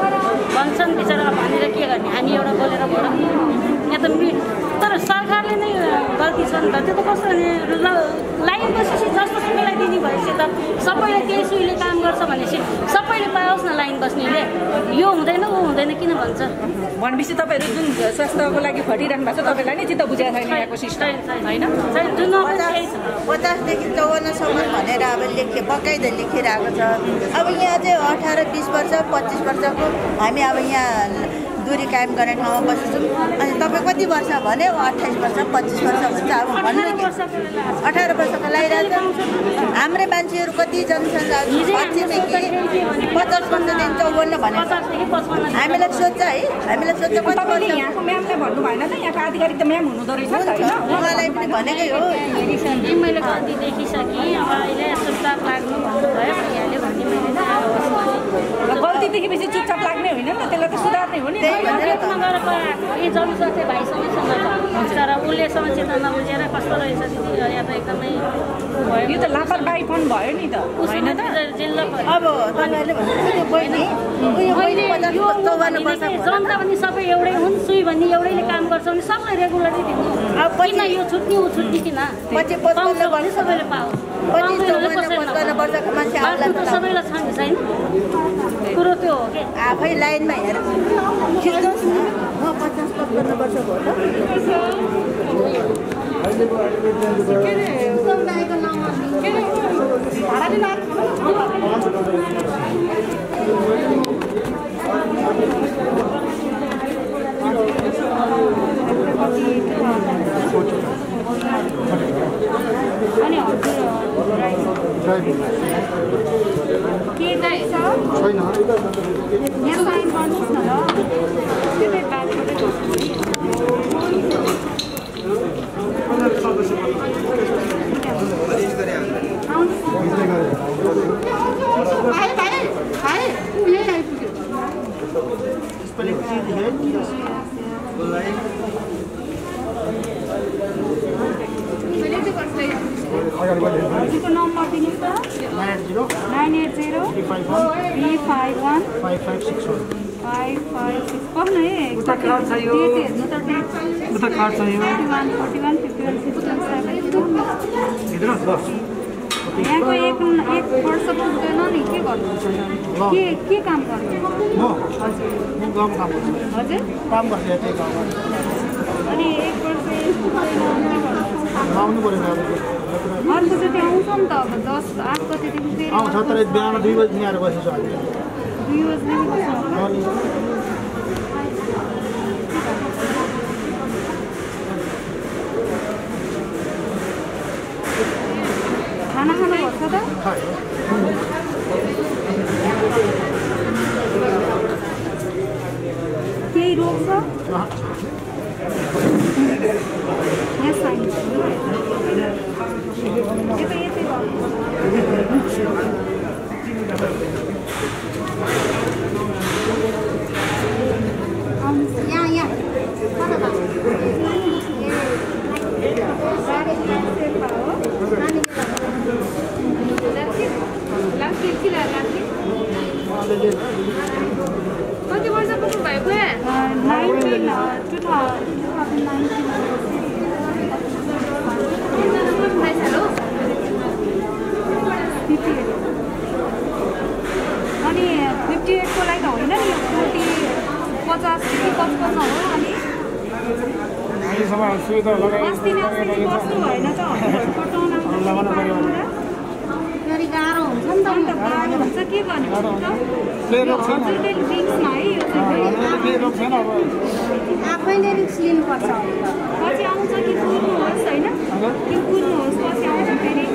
भन्छन् बिचरा भनेर के गर्ने, हामी एउटा बोलेर बोलाउँ यहाँ त। तर सरकारले नै गल्ती छ नि त, त्यो त कस्तो लाइन बसेपछि जस्तो सुईलाई दिने भएपछि त सबैले त्यही सुईले काम गर्छ भनेपछि सबैले पाओस् न लाइन बस्नेले। यो हुँदैन ऊ हुँदैन किन भन्छ भनेपछि तपाईँहरू जुन स्वास्थ्यको लागि खटिरहनु भएको छ तपाईँलाई नै चित्त बुझाएको छैन यहाँको सिस्टम, होइन। 50 देखि 54सम्म भनेर अब बकाइदा लेखिरहेको छ। अब यहाँ चाहिँ 18-20 वर्ष 25 वर्षको हामी अब यहाँ दूरी कायम गर्ने ठाउँमा बसेछौँ। अनि तपाईँ कति वर्ष भने 28 वर्ष 25 वर्ष भन्छ। अब भन्नु 18 वर्षको लगाइरहेछ। हाम्रै मान्छेहरू कति जनसङ्ख्या 25देखि 50 वर्षदेखि 54 भनेको हामीलाई सोध्छ है, हामीलाई सोध्छ कति वर्ष। यहाँको म्यामले भन्नु भएन त, यहाँको आधिकारिक त म्याम हुनुहुँदो रहेछ नि त, होइन। उहाँलाई पनि भनेकै हो। मैले गल्ती देखिसकेँ, अब अहिले चुपचाप लाग्नु भन्नुभयो यहाँले भन्ने मैले गल्ती देखेपछि चुपचाप लाग्ने होइन नि त, त्यसलाई त सुधार्ने हो नि। ए जरुरत भाइसँगैसँग छ, तर उसले चेतना नबुझेर कस्तो रहेछ दिदी, यहाँ त एकदमै भयो। यो त लापरवाहीपन भयो नि त, होइन त। अब तपाईँहरूले जनता पनि सबै एउटै हुन्, सुई भन्ने एउटैले काम गर्छ भने सबलाई रेगुलरै दिनु। अब किन यो छुट्ने ऊ छुट्ने किन पाउँछ सबैले पाओस्, सबैलाई छ नि छैन, कुरो त्यो हो कि आफै लाइनमा हेरेर खिच्नुहोस् न। म 50-55 वर्षको हो अनि के चाहिँ छैन यहाँ साइन गर्नुहोस् न ल, त्यो हजुरको नम्बर दिनुहोस् त। 980-351-5561 कस्तो है उता कार्ड चाहियो, हेर्नु त उता कार्ड चाहियो 41-41-51-67 यहाँको एक वर्ष पुग्दैन नि, के गर्नुहुन्छ के काम गर्नु? म गाउँमा काम गर्छु। हजुर काम गर्छु यतै गाउँमा। अनि एक वर्ष आउनु पऱ्यो अर्कोचोटि आउँछ नि त, अब 10-8 गतेदेखि फेरि आउँछ, तर बिहान 2 बजी आएर बसेछु अहिले। 2 बजीदेखि बस्नु त केही रोग छ यहाँ साइन यहाँ कति वर्ष पुग्नु भएको अनि 58 को लागि होइन नि 50 कि 55 हो अनि अस्ति बस्नु भएन त गाह्रो हुन्छ नि त गाह्रो हुन्छ के गर्ने हजुरले रिक्समा है यो आफैले रिक्स लिनुपर्छ पछि आउँछ कि कुर्नुहोस् होइन त्यो कुर्नुहोस् पछि आउँछ फेरि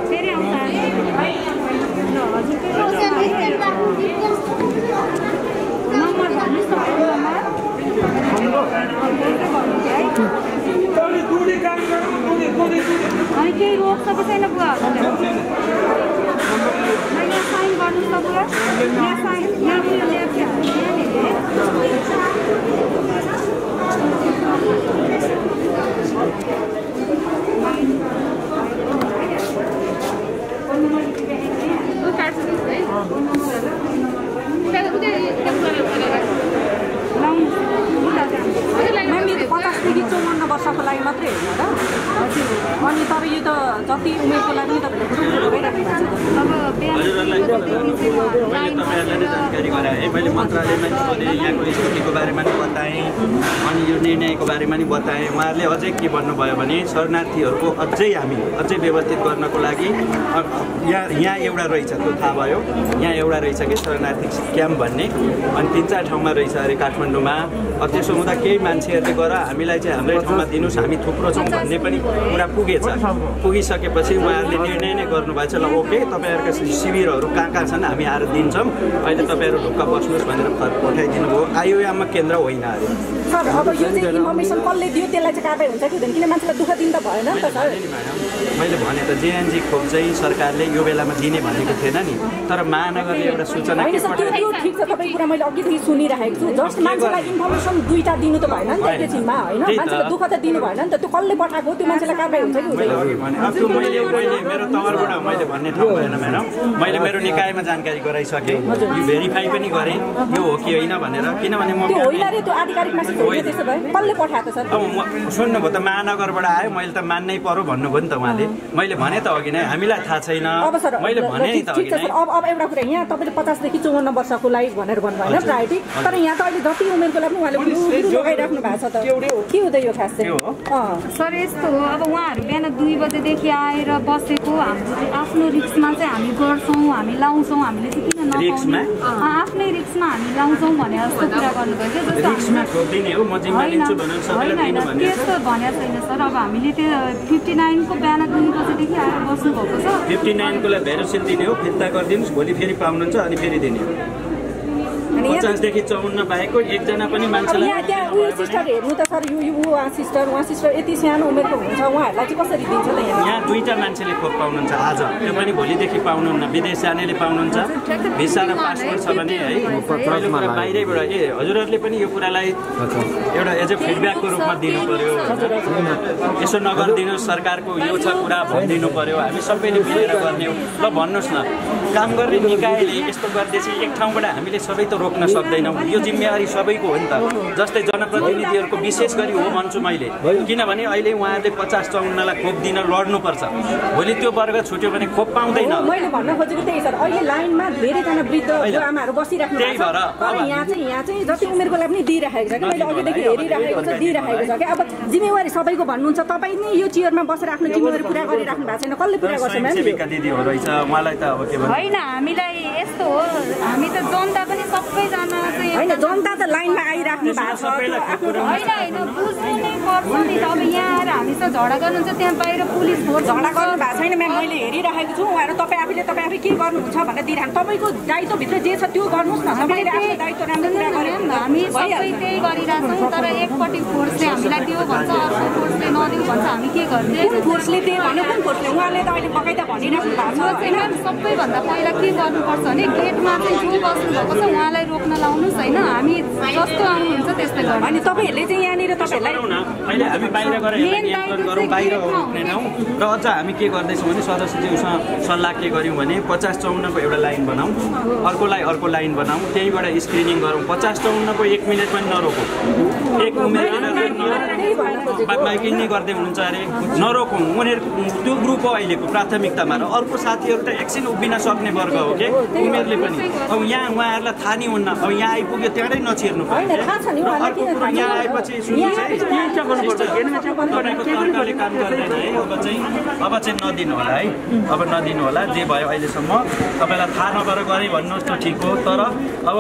फेरि आउँछ नम्बर भन्नुहोस् अनि केही रोग छ कि छैन बुवा यहाँ साइन गर्नुहोस् त बुवा यहाँ साइन यहाँ उयो ल्याएको मैले 50 देखि 54 वर्षको लागि मात्रै हेर्नु र अनि तपाईँ यो त जति उमेरको लागि तपाईँले जानकारी गराएँ है मैले मन्त्रालयमा नि भने यहाँको स्थितिको बारेमा नि बताएँ अनि यो निर्णयको बारेमा नि बताएँ उहाँहरूले अझै के भन्नुभयो भने शरणार्थीहरूको अझै व्यवस्थित गर्नको लागि यहाँ एउटा रहेछ त्यो थाहा भयो यहाँ एउटा रहेछ कि शरणार्थी क्याम्प भन्ने अनि 3-4 ठाउँमा रहेछ अरे काठमाडौँमा त्यसो हुँदा केही मान्छेहरूले गएर हामीलाई चाहिँ हाम्रै ठाउँमा दिनुहोस् हामी थुप्रो छौँ भन्ने पनि कुरा पुगिसकेपछि उहाँहरूले निर्णय नै गर्नुभएछ ल ओके तपाईँहरूको शिविरहरू कहाँ छन् हामी आएर दिन्छौँ अहिले तपाईँहरू ढुक्क बस्नुहोस् भनेर पठाइदिनु भयो आइओएममा केन्द्र होइन अरे सर अब यो चाहिँ इन्फर्मेसन कसले दियो त्यसलाई चाहिँ कारबाही हुन्छ कि हुँदैन किन मान्छेलाई दुःख दिनु त भएन नि त सर मैले भने त जेएनजी खोप चाहिँ सरकारले यो बेलामा दिने भनेको थिएन नि तर महानगरले एउटा सूचना ठिक छ तपाईँ कुरा मैले अघिदेखि सुनिरहेको छु जस्ट मान्छेलाई इन्फर्मेसन दुईटा दिनु त भएन नि त एकैछिनमा होइन मान्छेलाई दुःख त दिनु भएन नि त त्यो कसले पठाएको त्यो मान्छेलाई कारबाही हुन्छ कि हुँदैन मेरो तवरबाट मैले भन्ने ठाउँ भएन म्याडम मैले मेरो निकायमा जानकारी गराइसकेँ यो भेरिफाई पनि गरेँ यो हो कि होइन भनेर किनभने म अब सुन्नुभयो त महानगरबाट आयो मैले त मान्नै पर्यो भन्नुभयो नि त उहाँले मैले भने त अघि नै हामीलाई थाहा छैन मैले भने नि त अघि नै अब एउटा कुरा यहाँ तपाईँले 50 देखि 54 वर्षको लागि भनेर भन्नुभयो होइन प्रायोरिटी तर यहाँ त अहिले जति उमेरको लागि उहाँले लगाइराख्नु भएको छ त के हुँदै यो खास चाहिँ सर यस्तो हो अब उहाँहरू बिहान 2 बजेदेखि आएर बसेको हाम्रो आफ्नो रिक्समा चाहिँ हामी गर्छौँ हामी लाउँछौँ हामीले चाहिँ किन नपाउने आफ्नै रिक्समा हामी लाउँछौँ भने जस्तो कुरा गर्नुभयो त्यस्तो भनेको छैन सर अब हामीले त्यो 59 को बिहान 2 बजेदेखि आएर बस्नु भएको छ 59 को लागि भेरोसिल दिने हो फिर्ता गरिदिनुहोस् भोलि फेरि पाउनुहुन्छ अनि फेरि दिने हो 50 देखि 54 बाहेकको एकजना पनि मान्छेलाई त्यहाँ उयो सिस्टर हेर्नु त सर यो उहाँ सिस्टर यति सानो उमेरको हुन्छ उहाँहरूलाई चाहिँ कसरी दिन्छ त यहाँ 2टा मान्छेले खोप पाउनुहुन्छ आज त्यो पनि भोलिदेखि पाउनुहुन्न विदेश जानेले पाउनुहुन्छ भिसा र पासपोर्ट छ भने है बाहिरैबाट हजुरहरूले पनि यो कुरालाई एउटा एज ए फिडब्याकको रूपमा दिनु पर्यो यसो नगरिदिनुहोस् सरकारको यो छ कुरा भनिदिनु पर्यो हामी सबैले मिलेर गर्ने हो ल भन्नुहोस् न काम गर्ने निकायले यस्तो गर्दैछ एक ठाउँबाट हामीले सबै त रोक्न सक्दैनौँ यो जिम्मेवारी सबैको हो नि त जस्तै जनप्रतिनिधिहरूको विशेष गरी हो भन्छु मैले किनभने अहिले उहाँहरूले 50-54लाई खोप दिन लड्नुपर्छ भोलि त्यो वर्ग छुट्यो भने खोप पाउँदैन मैले भन्न खोजेको त्यही सर अहिले लाइनमा धेरैजना वृद्ध आमाहरू बसिराख्नु त्यही भएर यहाँ चाहिँ जति उमेरको लागि पनि दिइरहेको छ कि मैले अघिदेखि हेरिरहेको छ दिइरहेको छ कि अब जिम्मेवारी सबैको भन्नुहुन्छ तपाईँ नै यो चेयरमा बसेर आफ्नो जिम्मेवारी पुरा गरिराख्नु भएको छैन कसले पुरा गर्छ सेविका दिदी हो रहेछ उहाँलाई त अब के भन्नु होइन हामीलाई यस्तो हो हामी त जनता पनि सबै सबैजना चाहिँ होइन जनता त लाइनमा आइराख्नु भएको छ होइन बुझ्नु नै पर्छ नि त। अब यहाँ आएर हामीसँग झगडा गर्नुहुन्छ त्यहाँ बाहिर पुलिस फोर्स झगडा गर्नु भएको छैन म्याम, मैले हेरिरहेको छु। उहाँहरू तपाईँ आफै के गर्नुहुन्छ भनेर दिइरहनु। तपाईँको दायित्वभित्र जे छ त्यो गर्नुहोस् न। तपाईँले आफ्नो दायित्व राम्रो कुरा गरे हामी सबै त्यही गरिरहेछौँ, तर एकपट्टि फोर्सले हामीलाई दियो भन्छ, अर्को फोर्सले नदियो भन्छ, हामी के गर्ने? कुन फोर्सले दियो भने कुन फोर्सले? उहाँले त अहिले बकाइदा भनिराख्नु भएको छ होइन। सबैभन्दा पहिला के गर्नुपर्छ भने गेटमा चाहिँ जो बस्नुभएको छ उहाँलाई रोक्न लाउनुहोस् होइन। हामी जस्तो आउनुहुन्छ त्यस्तै गर्नु। अनि तपाईँहरूले चाहिँ यहाँनिर तपाईँहरूलाई अहिले हामी बाहिर गएर नियन्त्रण गरौँ, बाहिर रोक्ने ठाउँ। र अझ हामी के गर्दैछौँ भने सदस्यज्यूसँग सल्लाह के गऱ्यौँ भने 50-54 को एउटा लाइन बनाऊँ, अर्को लाइन बनाऊँ, त्यहीँबाट स्क्रिनिङ गरौँ। 50-54 को 1 मिनट पनि नरोकौँ। एक उमेर माइकिङ नै गर्दै हुनुहुन्छ अरे, नरोकौँ। उनीहरू त्यो ग्रुप हो अहिलेको प्राथमिकतामा। र अर्को साथीहरू त एकछिन उभिन सक्ने वर्ग हो के उमेरले पनि। अब यहाँ उहाँहरूलाई थाहा नि हुन्न। अब यहाँ आइपुग्यो त्यहाँै नछिर्नु पर्यो। अर्को कुरो यहाँ आएपछि तपाईँको तर्कले काम गर्दैन है। अब चाहिँ नदिनु होला है, अब नदिनु होला। जे भयो अहिलेसम्म तपाईँलाई थाहा नभएर गरे भन्नुहोस् त ठिक हो, तर अब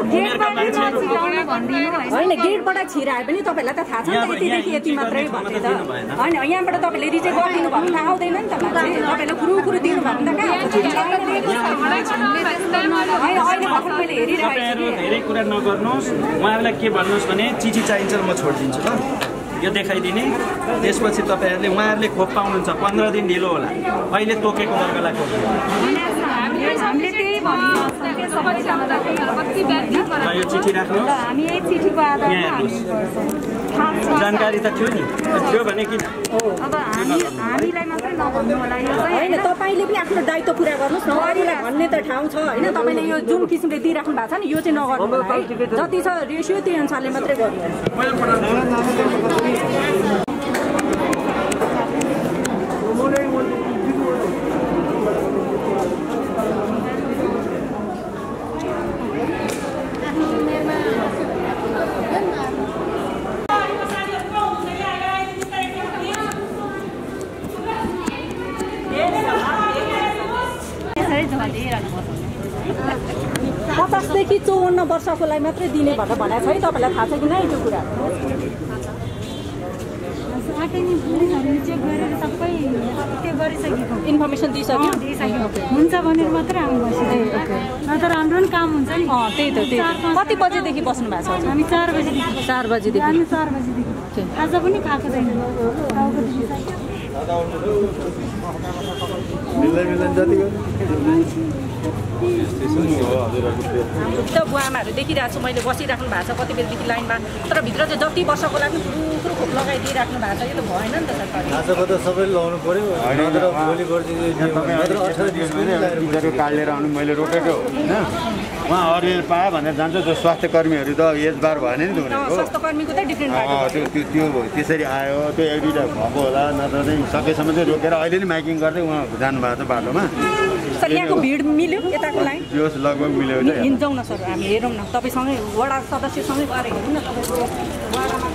उमेरका मान्छेहरू होइन गेटबाट छिरायो भने तपाईँलाई त थाहा छ यतिदेखि यति मात्रै भनेर होइन। यहाँबाट तपाईँले रिजेक्ट गरिदिनु भयो भने आउँदैन नि त मान्छे। तपाईँले कुरो दिनु भयो भने त कहाँ मैले हेरिरहेको धेरै कुरा नगर्नुहोस्। उहाँहरूलाई के भन्नुहोस् भने चिठी चाहिन्छ म छोडिदिन्छु ल, यो देखाइदिने। त्यसपछि तपाईँहरूले उहाँहरूले खोप पाउनुहुन्छ, 15 दिन ढिलो होला। अहिले तोकेको वर्गलाई खोप यो चिठी राख्नु। हामी यही चिठीको आधारमा जानकारी त थियो नि, थियो भने किन अब हामीलाई मात्रै नभन्नु होला। यो चाहिँ होइन, तपाईँले पनि आफ्नो दायित्व पुरा गर्नुहोस् न। अरूलाई भन्ने त ठाउँ छ होइन। तपाईँले यो जुन किसिमले दिइराख्नु भएको छ नि, यो चाहिँ नगर्नु होला है। जति छ रेसियो त्यही अनुसारले मात्रै गर्नु। देखि 54 वर्षकोलाई मात्रै दिने भनेर भनेको छ है। तपाईँलाई थाहा छ कि नै त्यो कुरा? चेक गरेर सबै त्यो गरिसकेको इन्फर्मेसन दिइसक्यो हुन्छ भनेर मात्र आउनु बसिरहेको। नत्र हाम्रो पनि काम हुन्छ नि। त्यही त। कति बजेदेखि बस्नु भएको छ? हामी 4 बजेदेखि। 4 बजेदेखि? हामी 4 बजेदेखि। आज पनि खाएको छैन। बुवामाहरू देखिरहेको छु मैले, बसिराख्नु भएको छ कति बेलादेखि लाइनमा। तर भित्र चाहिँ जति वर्षको लागि पुरो खोप लगाइदिइराख्नु भएको छ। यो त भएन नि त सरकार। सबैले लाउनु पर्यो। कार्ड लिएर आउनु मैले रोकेको होइन। उहाँ अरूले पायो भनेर जान्छ। जो स्वास्थ्य कर्मीहरू त एज बार भएन नि त उनीहरूको। स्वास्थ्य कर्मीको त डिफ्रेन्ट त्यो त्यसरी आयो। त्यो एउटा भएको होला, नत्र चाहिँ सकेसम्म चाहिँ रोकेर अहिले नै माइकिङ गर्दै उहाँ जानुभएको छ बाटोमा। सर यहाँको भिड मिल्यो यताको लाइन? यो लगभग मिल्यो। हिँड्छौँ न सर, हामी हेरौँ न। तपाईँसँगै वडा सदस्यसँगै गएर हेरौँ न। तपाईँको वडामा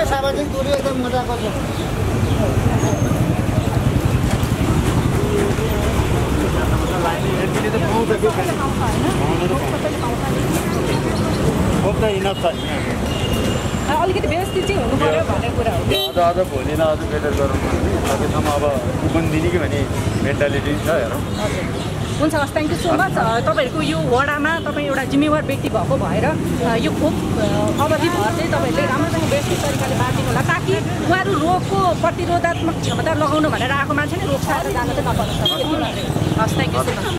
सामाजिक दूरी एकदम मजाको छ। अलिकति व्यवस्थित चाहिँ हुनु पर्यो भन्ने कुरा हो। अझ भोलि न अझ बेटर गरौँ सकेसम्म। अब कुपन दिने कि भन्ने मेन्टालिटी छ हेरौँ। हुन्छ हस्, थ्याङ्क यू सो मच। तपाईँहरूको यो वडामा तपाईँ एउटा जिम्मेवार व्यक्ति भएको भएर यो खोप अवधिभर चाहिँ तपाईँहरूले राम्रोसँग व्यवस्थित तरिकाले बाँडिदिनु होला, ताकि उहाँहरू रोगको प्रतिरोधात्मक क्षमता लगाउनु भनेर आएको मान्छे नै रोग खाएर जान चाहिँ नपर्छ। हस्, थ्याङ्क यू सो मच।